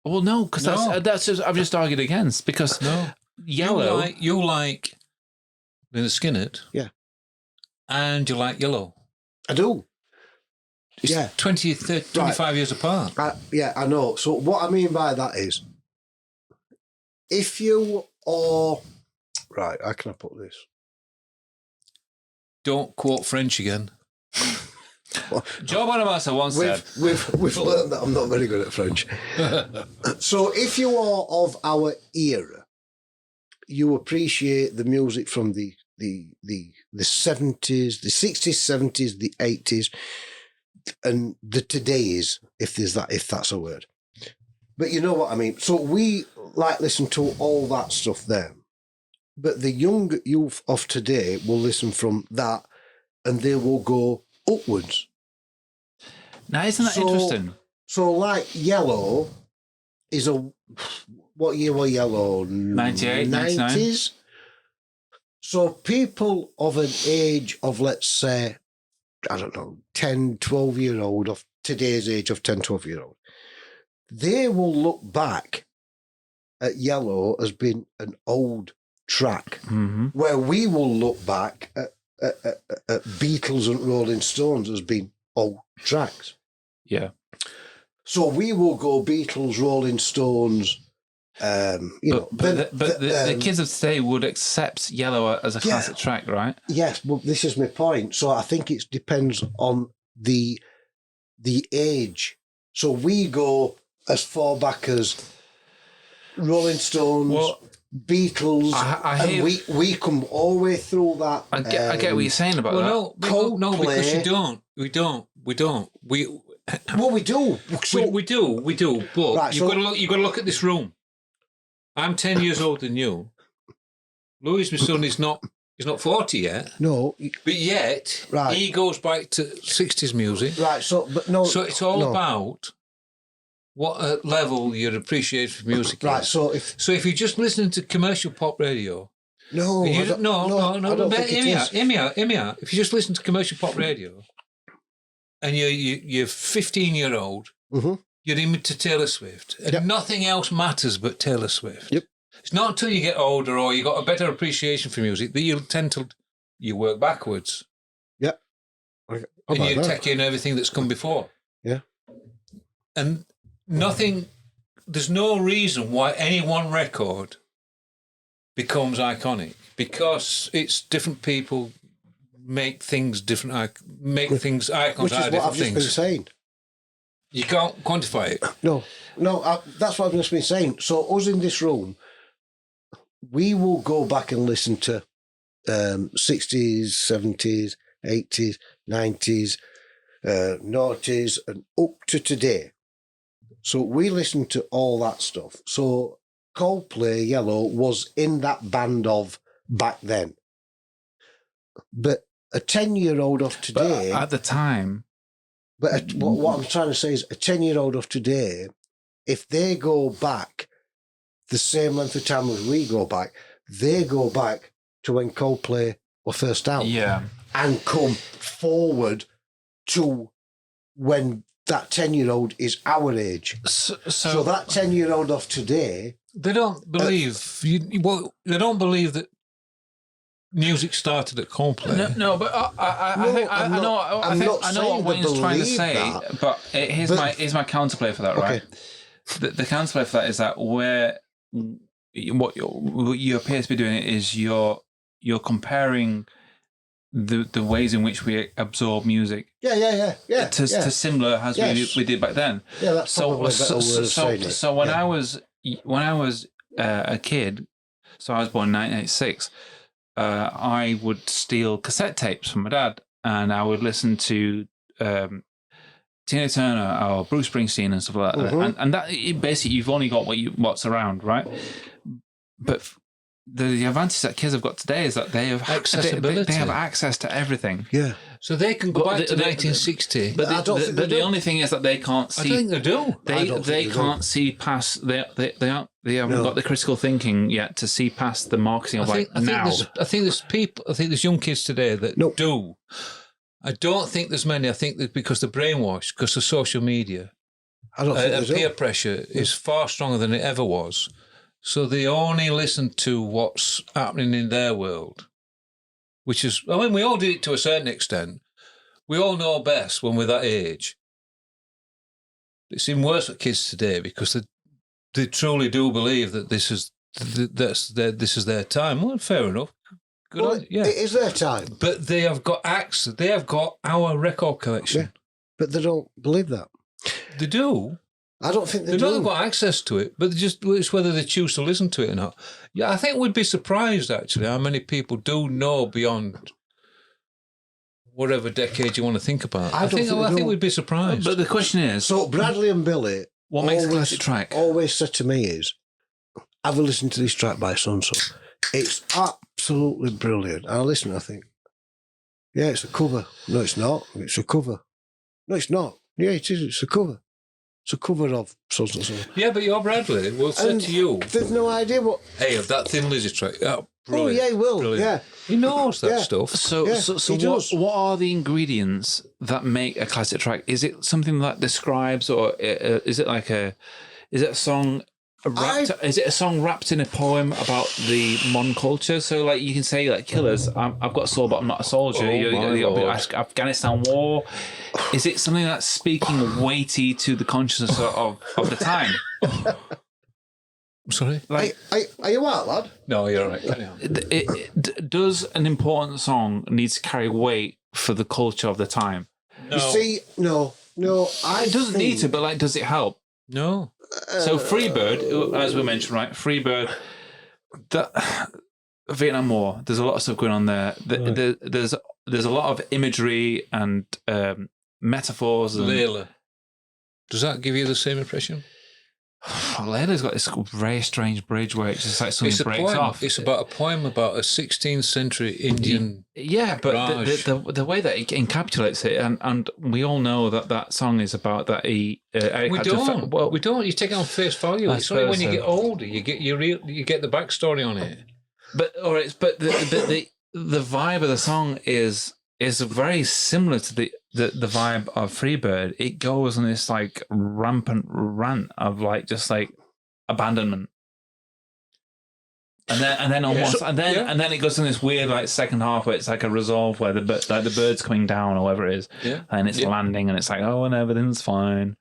Well, no, because that's just, I've just argued against, because Yellow... You like Leonard Skinner. Yeah. And you like Yellow. I do. It's 20, 30, 25 years apart. I know. So what I mean by that is, if you are... Right, how can I put this? Don't quote French again. Joe Bonamassa once said... We've learned that I'm not very good at French. So if you are of our era, you appreciate the music from the 70s, the 60s, 70s, the 80s, and the todays, if that's a word. But you know what I mean. So we like listen to all that stuff there. But the young youth of today will listen from that, and they will go upwards. Now, isn't that interesting? So, like Yellow is what year were Yellow? 98, 99. 90s. So people of an age of, let's say, I don't know, 10, 12-year-old, of today's age of 10, 12-year-old, they will look back at Yellow as being an old track, where we will look back at Beatles and Rolling Stones as being old tracks. Yeah. So we will go Beatles, Rolling Stones, the kids of today would accept Yellow as a classic track, right? Yes, but this is my point. So I think it depends on the age. So we go as far back as Rolling Stones, Beatles, and we come all the way through that. I get what you're saying about that. No, because you don't. We don't. Well, we do. So, we do. But right, you've got to look at this room. I'm 10 years older than you. Louis, my son, is not 40 yet. No, but yet he goes back to 60s music. Right. So it's all about what level your appreciation for music is. So if you're just listening to commercial pop radio, no. Hear me out. If you just listen to commercial pop radio, and you're 15-year-old, you're into Taylor Swift, and nothing else matters but Taylor Swift. Yep. It's not until you get older or you got a better appreciation for music that you'll tend to work backwards. Yep. And you take in everything that's come before. Yeah. And there's no reason why any one record becomes iconic, because it's different people make things different, make things icons out of different things. Which is what I've just been saying. You can't quantify it. No, that's what I've just been saying. So us in this room, we will go back and listen to 60s, 70s, 80s, 90s, noughties, and up to today. So we listen to all that stuff. So Coldplay, Yellow was in that band of back then. But a 10-year-old of today... But at the time... But what I'm trying to say is a 10-year-old of today, if they go back the same length of time as we go back, they go back to when Coldplay were first out. Yeah. And come forward to when that 10-year-old is our age. So that 10-year-old of today... They don't believe... they don't believe that music started at Coldplay. No, but I know what Wayne's trying to say. That. But here's my counterplay for that, right? The counterplay for that is that what you appear to be doing is you're comparing the ways in which we absorb music. Yeah. To similar as we did back then. Yeah, that's probably a better word of saying it. So when I was a kid, so I was born in 1986. I would steal cassette tapes from my dad, and I would listen to Tina Turner or Bruce Springsteen and stuff like that. And that basically, you've only got what's around, right? But the advantage that kids have got today is that they have accessibility. They have access to everything. Yeah. So they can go back to 1960. But the only thing is that they can't see. I think they do. They can't see past. They haven't got the critical thinking yet to see past the marketing of now. I think there's young kids today that do. I don't think there's many. I think that because they're brainwashed because of social media. I don't think peer pressure is far stronger than it ever was. So they only listen to what's happening in their world. Which is, I mean, we all do it to a certain extent. We all know best when we're that age. It's even worse for kids today because they truly do believe that this is their time. Well, fair enough. Good on, yeah. It is their time. But they have got access. They have got our record collection. Yeah, but they don't believe that. They do. I don't think they do. They've got access to it, but it's whether they choose to listen to it or not. Yeah, I think we'd be surprised, actually, how many people do know beyond whatever decade you want to think about. I think we'd be surprised. But the question is... So Bradley and Billy... What makes a classic track? Always said to me is, have a listen to this track by so-and-so. It's absolutely brilliant. I listen, I think, yeah, it's a cover. No, it's not. It's a cover. No, it's not. Yeah, it is. It's a cover. It's a cover of so. Yeah, but your Bradley will say to you, there's no idea what. hey, of that Thin Lizzy track. Oh, Oh, yeah, he will. Brilliant. Yeah. He knows that stuff. So what are the ingredients that make a classic track? Is it something that describes, or is it a song wrapped? Is it a song wrapped in a poem about the modern culture? So, like, you can say, like, Killers, I've got a soul, but I'm not a soldier. Afghanistan War. Is it something that's speaking weighty to the consciousness of the time? Sorry? Like, are you out, lad? No, you're all right. Does an important song need to carry weight for the culture of the time? No. You see, no. It doesn't need to, but, like, does it help? No. So Freebird, as we mentioned, right? Freebird, Vietnam War. There's a lot of stuff going on there. There's a lot of imagery and metaphors. And Layla. Does that give you the same impression? Layla's got this very strange bridge where it's just like something breaks off. It's about a poem about a 16th century Indian. Yeah, but the way that it encapsulates it, and we all know that song is about that he. We don't. You take it on face value. It's only when you get older you get you get the backstory on it. But the vibe of the song is very similar to the vibe of Freebird. It goes on this like rampant rant of like just like abandonment, and then it goes in this weird like second half where it's like a resolve where the bird's coming down or whatever it is, and it's landing and it's like, oh, and everything's fine.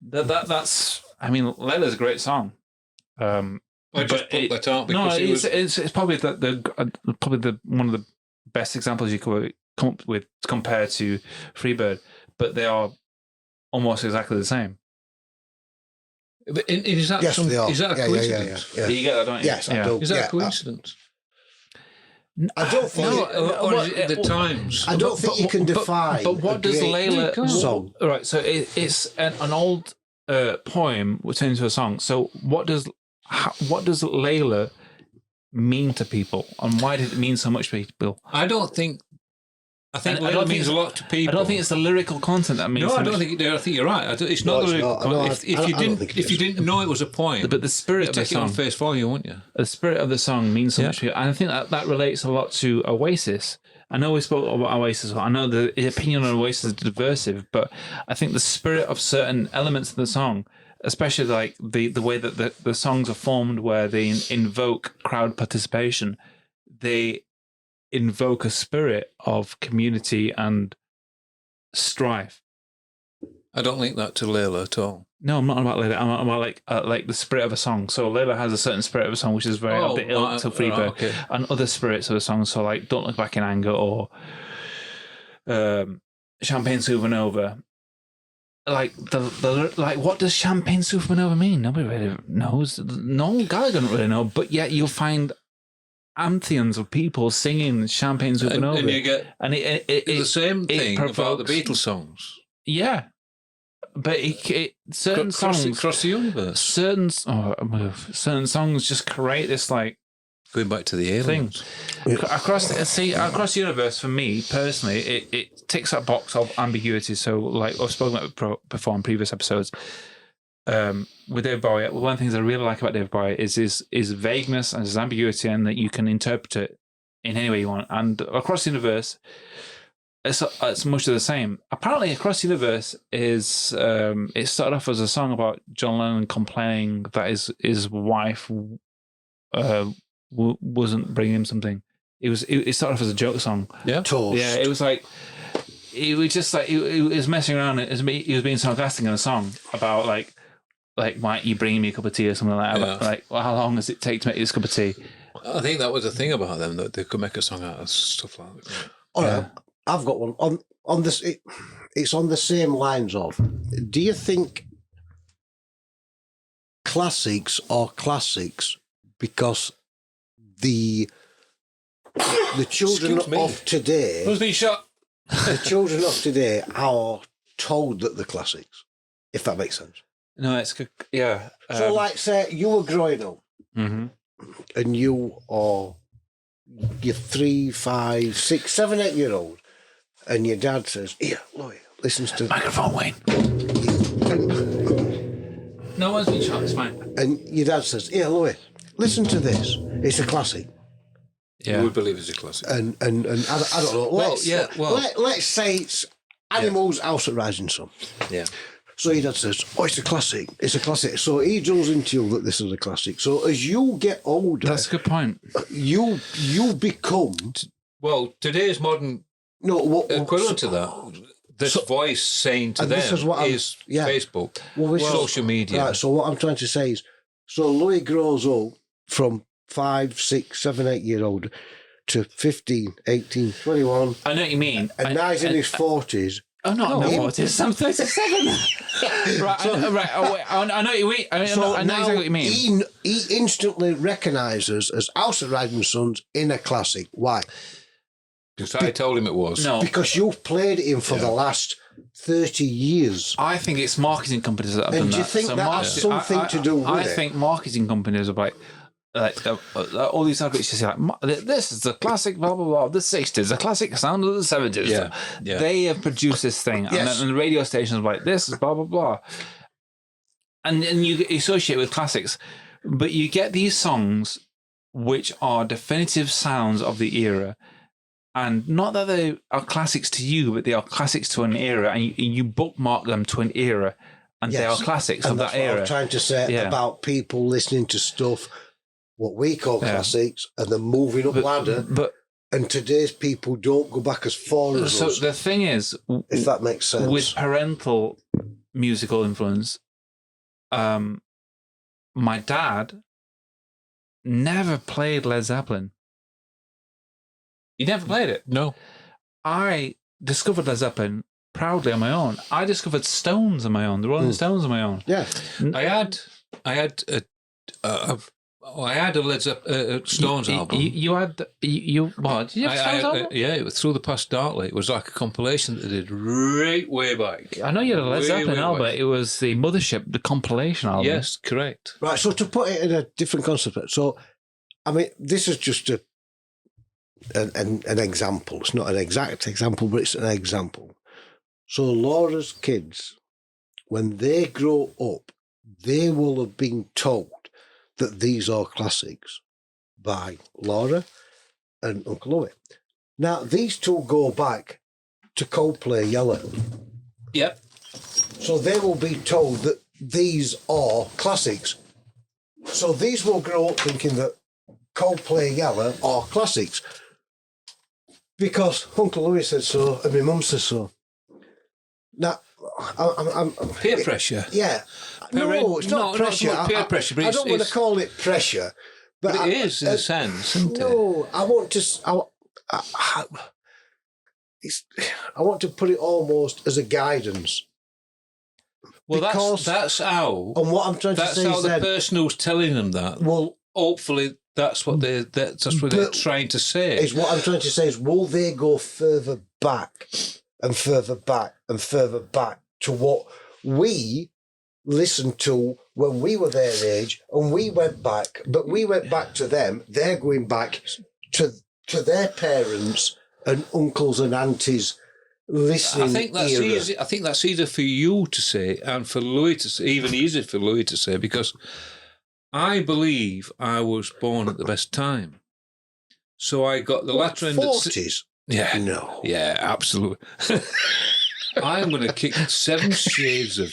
That's I mean, Layla's a great song. I just put that out because it's probably the one of the best examples you could come up with compared to Freebird, but they are almost exactly the same. Is that yes, they are. Is that a coincidence? Yeah. You get that, don't you? Yes, I do. Is that a coincidence? I don't think or is it the times? I don't think you can define. But what does Layla song? Right, so it's an old poem which turns into a song. So what does Layla mean to people, and why did it mean so much to people? I think Layla means a lot to people. I don't think it's the lyrical content that means. No, so I don't think. I think you're right. It's not the lyrical content. If you didn't know it was a poem, but the spirit of the song, take it on face value, won't you? The spirit of the song means so much to you, and I think that relates a lot to Oasis. I know we spoke about Oasis. I know the opinion on Oasis is diversive, but I think the spirit of certain elements of the song, especially like the way that the songs are formed where they invoke crowd participation, they invoke a spirit of community and strife. I don't link that to Layla at all. No, I'm not about Layla. I'm about like the spirit of a song. So Layla has a certain spirit of a song which is very of the ilk to Freebird, and other spirits of a song. So like Don't Look Back in Anger or Champagne Supernova. Like what does Champagne Supernova mean? Nobody really knows. No, Gallagher doesn't really know. But yet you'll find anthems of people singing Champagne Supernova, and you get it's the same thing about the Beatles songs. Yeah, but certain songs across the universe, certain songs just create this like going back to the aliens thing across the universe. For me personally, it ticks that box of ambiguity. So, like I've spoken about before in previous episodes. With David Bowie, one of the things I really like about David Bowie is his vagueness and his ambiguity, and that you can interpret it in any way you want. And across the universe, it's much of the same. Apparently, Across the Universe is it started off as a song about John Lennon complaining that his wife wasn't bringing him something. It started off as a joke song. Yeah, Toast. Yeah, it was like. It was just like he was messing around. He was being sarcastic in a song about like why you bring me a cup of tea or something like that. Like, well, how long does it take to make this cup of tea? I think that was the thing about them, that they could make a song out of stuff like that. All right, I've got one on this. It's on the same lines of. Do you think classics are classics because the children of today? Who's been shot? The children of today are told that they're classics, if that makes sense. No, it's good. Yeah. So, like, say you were growing up, mm-hmm. and you're 3, 5, 6, 7, 8 year old, and your dad says, "Here, Louis, listen to Microphone, Wayne. No one's been shot, it's fine. And your dad says, "Here, Louis, listen to this. It's a classic." Yeah, we believe it's a classic. And I don't know. Let's say it's Animals House at Rising Sun. Yeah. So your dad says, "Oh, it's a classic. It's a classic." So he drills into you that this is a classic. So as you get older, That's a good point. you become today's modern equivalent to that. This voice saying to them is Facebook, social media. Right, so what I'm trying to say is, so Louis grows up from 5, 6, 7, 8 year old to 15, 18, 21. I know what you mean. And now he's in his 40s. Oh, not in the 40s. I'm 37. Right, I know what you mean. I know exactly what you mean. He instantly recognises as House of Rising Suns in a classic. Why? Because I told him it was. No. Because you've played him for the last 30 years. I think it's marketing companies that have done that. And do you think that has something to do with it? I think marketing companies are like all these adverts, you see, like, this is the classic, blah, blah, blah, of the 60s, the classic sound of the 70s. Yeah. They have produced this thing. Yes. And the radio stations are like, this is blah, blah, blah. And you associate with classics. But you get these songs which are definitive sounds of the era. And not that they are classics to you, but they are classics to an era. And you bookmark them to an era. And they are classics of that era. What I'm trying to say about people listening to stuff what we call classics, and then moving up ladder. And today's people don't go back as far as us. So the thing is, if that makes sense, with parental musical influence, my dad never played Led Zeppelin. He never played it. No. I discovered Led Zeppelin proudly on my own. I discovered Stones on my own, the Rolling Stones on my own. Yeah. I had a Led Zeppelin Stones album. What? Did you have a Stones album? Yeah, it was Through the Past Darkly. It was like a compilation that they did right way back. I know you had a Led Zeppelin album. It was the Mothership, the compilation album. Yes, correct. Right, so to put it in a different concept, so, I mean, this is just an example. It's not an exact example, but it's an example. So Laura's kids, when they grow up, they will have been told that these are classics by Laura and Uncle Louis. Now, these two go back to Coldplay Yellow. Yep. So they will be told that these are classics. So these will grow up thinking that Coldplay Yellow are classics. Because Uncle Louis said so and my mum said so. Now, I'm peer pressure. Yeah. No, it's not pressure. Not peer pressure. But I don't want to call it pressure. But it is, in a sense, isn't it? No, I want to... I want to put it almost as a guidance. Well, that's how... And what I'm trying to say is... That's how the person who's telling them that... Well, hopefully... That's what they're trying to say. Is what I'm trying to say is, will they go further back and further back and further back to what we listened to when we were their age, and we went back, but we went back to them. They're going back to their parents and uncles and aunties listening. I think that's easy. I think that's easier for you to say, and for Louis to say, even easier for Louis to say, because I believe I was born at the best time. So I got the latter end. 40s? Yeah. No. Yeah, absolutely. I'm going to kick 7 shades of...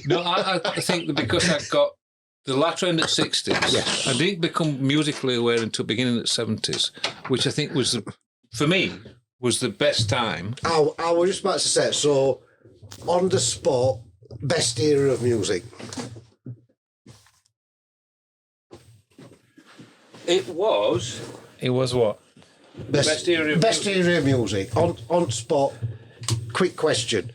No, I think that because I got the latter end at 60s, yes. I didn't become musically aware until beginning at 70s, which I think was, for me, was the best time. I was just about to say, so on the spot, best era of music. It was what? Best era of music. On spot, quick question.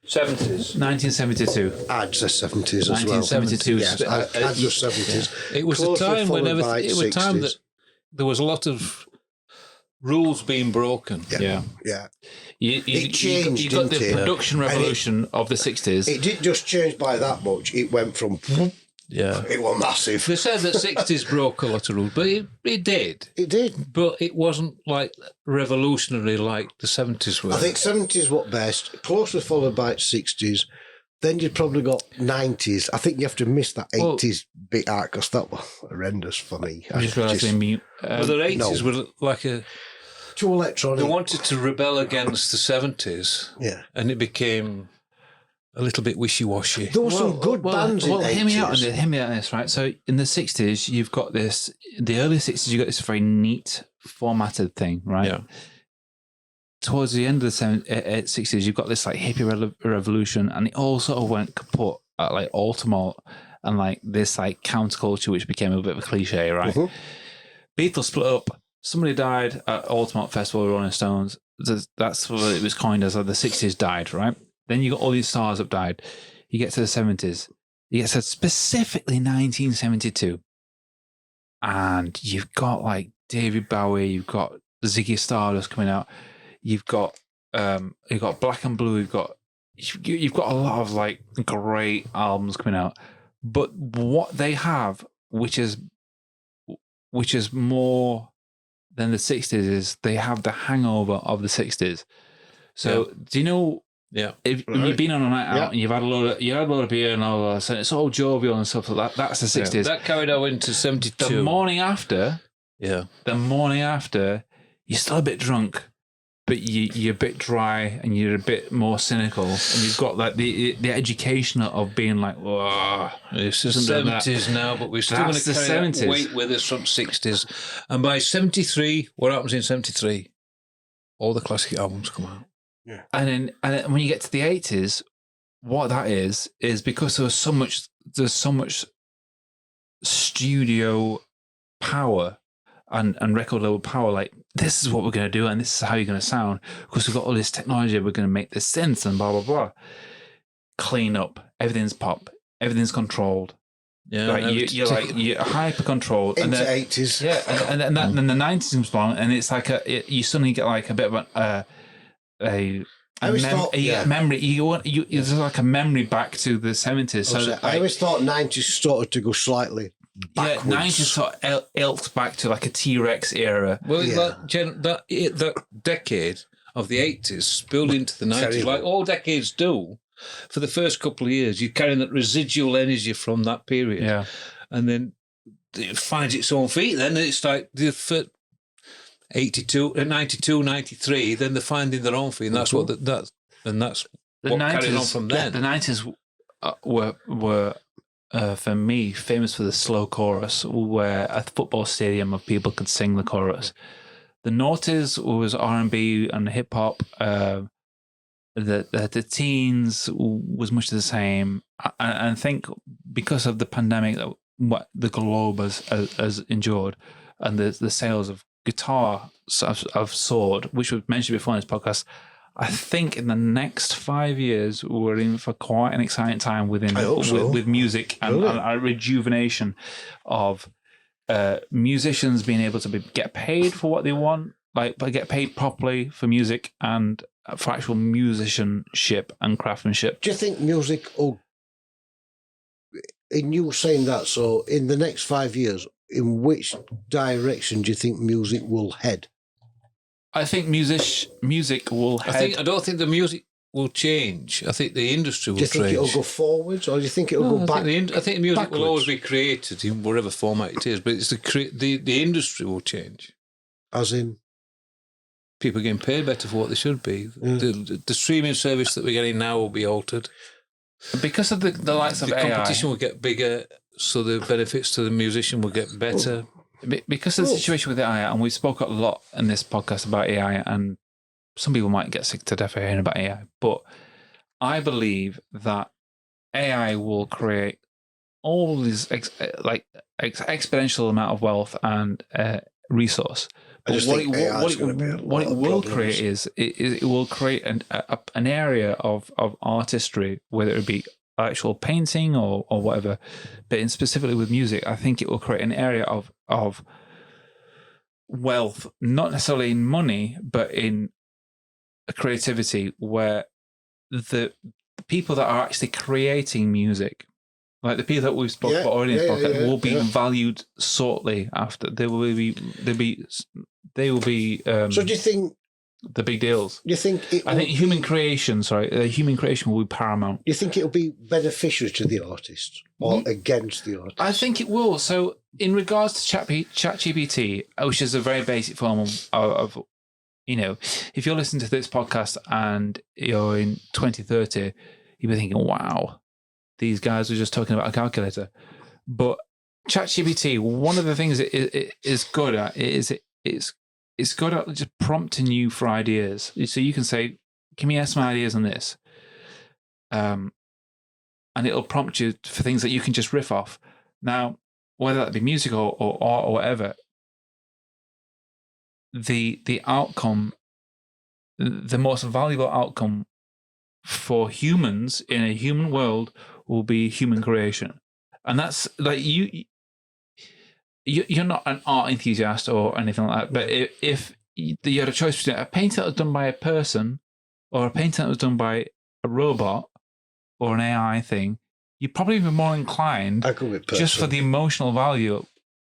70s. 1972. I'd say 70s as well. 1972. Yes, I'd just 70s. Yeah. It was a time when it was a time that there was a lot of rules being broken. Yeah. It changed. You got the production revolution of the 60s. It didn't just change by that much. It went from Yeah. It was massive. They said that 60s broke a lot of rules, but it did. It did. But it wasn't like revolutionary like the 70s were. I think 70s were best, closely followed by 60s. Then you'd probably got 90s. I think you have to miss that 80s bit out because that was horrendous for me. I just realised they mute. But the 80s were like too electronic. They wanted to rebel against the 70s. Yeah. And it became a little bit wishy-washy. There were some good bands in the 80s. Hear me out on this, right? So in the 60s, you've got this, the early 60s, you've got this very neat formatted thing, right? Yeah. Towards the end of the 60s, you've got this like hippie revolution, and it all sort of went kaput at like Altamont and like this like counterculture, which became a bit of a cliche, right? Mm-hmm. Beatles split up. Somebody died at Altamont Festival with Rolling Stones. That's what it was coined as. Like the 60s died, right? Then you got all these stars that died. You get to the 70s. You get to specifically 1972. And you've got like David Bowie, you've got Ziggy Stardust coming out. You've got Black and Blue, you've got a lot of like great albums coming out. But what they have, which is more than the 60s, is they have the hangover of the 60s. So do you know? Yeah, when you've been on a night out and you've had a load of beer and all that, and it's all jovial and stuff like that. That's the 60s. Yeah. That carried out into 72. The morning after, you're still a bit drunk, but you're a bit dry and you're a bit more cynical, and you've got like the education of being like, whoa, it's the 70s now, but we're still going to carry that weight with us from 60s. And by 73, what happens in 73? All the classic albums come out. Yeah. And then when you get to the 80s, what that is because there's so much studio power and record level power, like this is what we're going to do and this is how you're going to sound, because we've got all this technology, we're going to make this synth and blah blah blah. Clean up, everything's pop, everything's controlled. Yeah, like you're hyper controlled. Into and then, 80s. Yeah, and then the 90s comes along, and it's like you suddenly get like a bit of a memory. There's like a memory back to the 70s. So I always thought 90s started to go slightly backwards. Yeah, 90s sort of ilked back to like a T-Rex era. Well, that decade of the 80s spilled into the 90s, Terrible. like all decades do. For the first couple of years, you're carrying that residual energy from that period. Yeah. And then it finds its own feet. Then it's like the 92, 92, 93, then they're finding their own feet. And that's what carried on from then. The 90s were for me, famous for the slow chorus, where a football stadium of people could sing the chorus. The noughties was R&B and hip hop. The teens was much the same. I think because of the pandemic, what the globe has endured, and the sales of guitar have soared, which we've mentioned before in this podcast. I think in the next 5 years, we're in for quite an exciting time with music and a rejuvenation of musicians being able to get paid for what they want, but get paid properly for music and for actual musicianship and craftsmanship. Do you think music will, in you saying that, so in the next 5 years, in which direction do you think music will head? I think music will head... I don't think the music will change. I think the industry will change. Do you think it'll go forwards, or do you think it'll go back? I think music backwards? will always be created in whatever format it is, but it's the industry will change. As in? People getting paid better for what they should be. Yeah. The streaming service that we're getting now will be altered. Because of the likes of AI. The competition will get bigger, so the benefits to the musician will get better. Because of the situation with AI, and we spoke a lot in this podcast about AI, and some people might get sick to death of hearing about AI, but I believe that AI will create all these exponential amount of wealth and resource. But what it will create is it will create an area of artistry, whether it be actual painting or whatever, but specifically with music, I think it will create an area of wealth, not necessarily in money, but in creativity, where the people that are actually creating music Like the people that we spoke about already in this podcast will be valued shortly after. They will be. So do you think the big deals? Do you think I think human creation will be paramount. Do you think it'll be beneficial to the artist or against the artist? I think it will. So in regards to ChatGPT, which is a very basic form of if you're listening to this podcast and you're in 2030, you'll be thinking, wow, these guys were just talking about a calculator. But ChatGPT, one of the things it is good at is it's good at just prompting you for ideas. So you can say, give me some ideas on this. And it'll prompt you for things that you can just riff off. Now, whether that be music or art or whatever, the outcome, the most valuable outcome for humans in a human world will be human creation. And that's like you're not an art enthusiast or anything like that, but if you had a choice between a painting that was done by a person or a painting that was done by a robot or an AI thing, you'd probably be more inclined just for the emotional value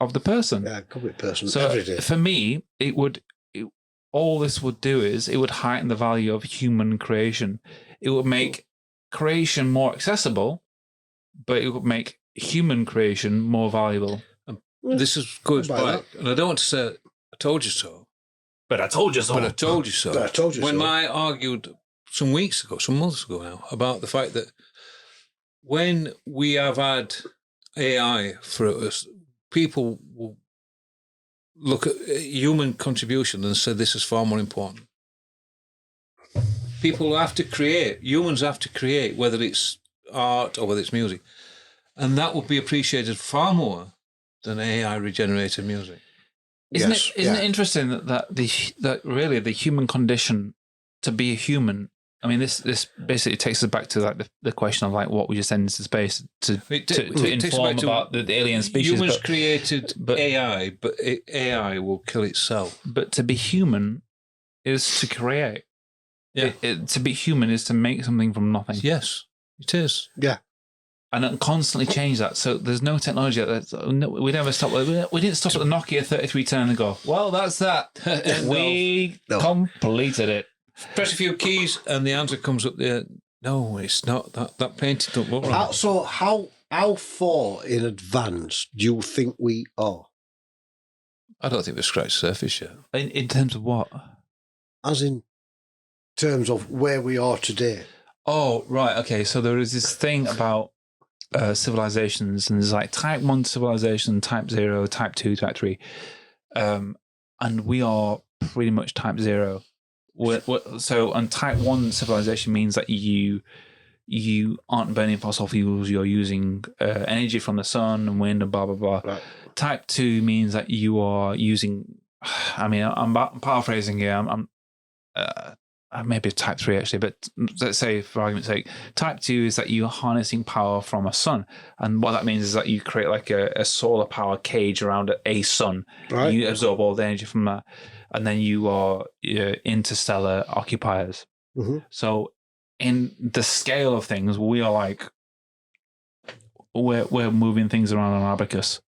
of the person. Yeah, I go with person so every day. For me, all this would do is it would heighten the value of human creation. It would make creation more accessible, but it would make human creation more valuable. This goes back, and I don't want to say I told you so. But I told you so. But I told you so. But I told you when so. I argued some months ago now, about the fact that when we have had AI for us, people will look at human contribution and say this is far more important. People have to create, humans have to create, whether it's art or whether it's music. And that would be appreciated far more than AI regenerated music. Isn't it interesting that really the human condition to be a human? I mean, this basically takes us back to like the question of like what we just send into space to inform about the alien species. Humans created AI, but AI will kill itself. But to be human is to create. Yeah. To be human is to make something from nothing. Yes, it is. Yeah. And then constantly change that. So there's no technology. We never stop. We didn't stop at the Nokia 3310 and go, well, that's that. We completed it. Press a few keys and the answer comes up there. No, it's not. That painting don't look right. So how far in advance do you think we are? I don't think we've scratched the surface yet. In terms of what? As in terms of where we are today. Oh, right. Okay. So there is this thing about civilizations, and there's like type 1 civilization, type 0, type 2, type 3. And we are pretty much type 0. So, and type 1 civilization means that you aren't burning fossil fuels, you're using energy from the sun and wind and blah, blah, blah. Right. Type 2 means that you are using, I mean, I'm paraphrasing here, maybe type 3 actually, but let's say for argument's sake, type 2 is that you're harnessing power from a sun. And what that means is that you create like a solar power cage around a sun. Right. You absorb all the energy from that. And then you are interstellar occupiers. Mm-hmm. So in the scale of things, we are like, we're moving things around on abacus.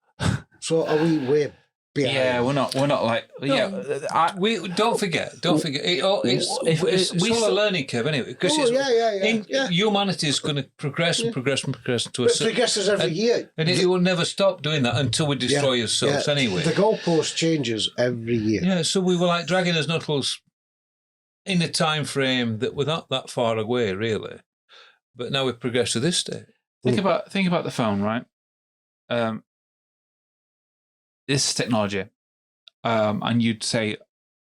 So are we way behind? Yeah, we're not like, we don't forget. It's all a learning curve anyway. Because humanity is going to progress and progress and progress to a certain. It progresses every year, and it will never stop doing that until we destroy ourselves anyway. The goalpost changes every year. Yeah, so we were like dragging us knuckles in a time frame that we're not that far away, really. But now we've progressed to this state. Think about the phone, right? This is technology, and you'd say,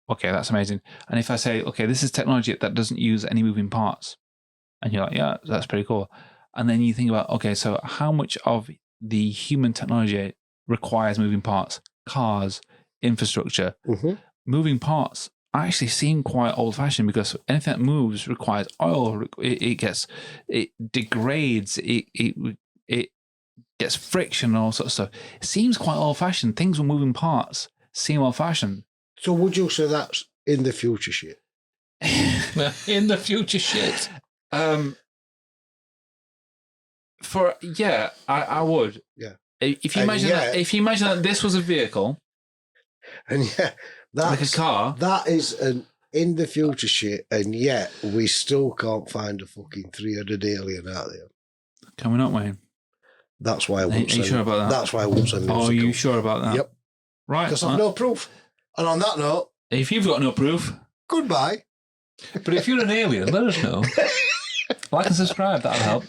okay, that's amazing. And if I say, okay, this is technology that doesn't use any moving parts, and you're like, yeah, that's pretty cool. And then you think about, okay, so how much of the human technology requires moving parts? Cars, infrastructure. Mm-hmm. Moving parts actually seem quite old-fashioned because anything that moves requires oil. It degrades. It gets friction and all sorts of stuff. It seems quite old-fashioned. Things with moving parts seem old-fashioned. So would you say that's in the future shit? In the future shit. I would. Yeah. If you imagine that this was a vehicle, and like a car, that is an in the future shit, and yet we still can't find a fucking 300 alien out there. Can we not, Wayne? That's why I won't. Are you sure about that? That's why I won't send. Are you sure about that? Yep. Right. Because I've no proof. And on that note, if you've got no proof, goodbye. But if you're an alien, let us know. Like and subscribe. That'll help.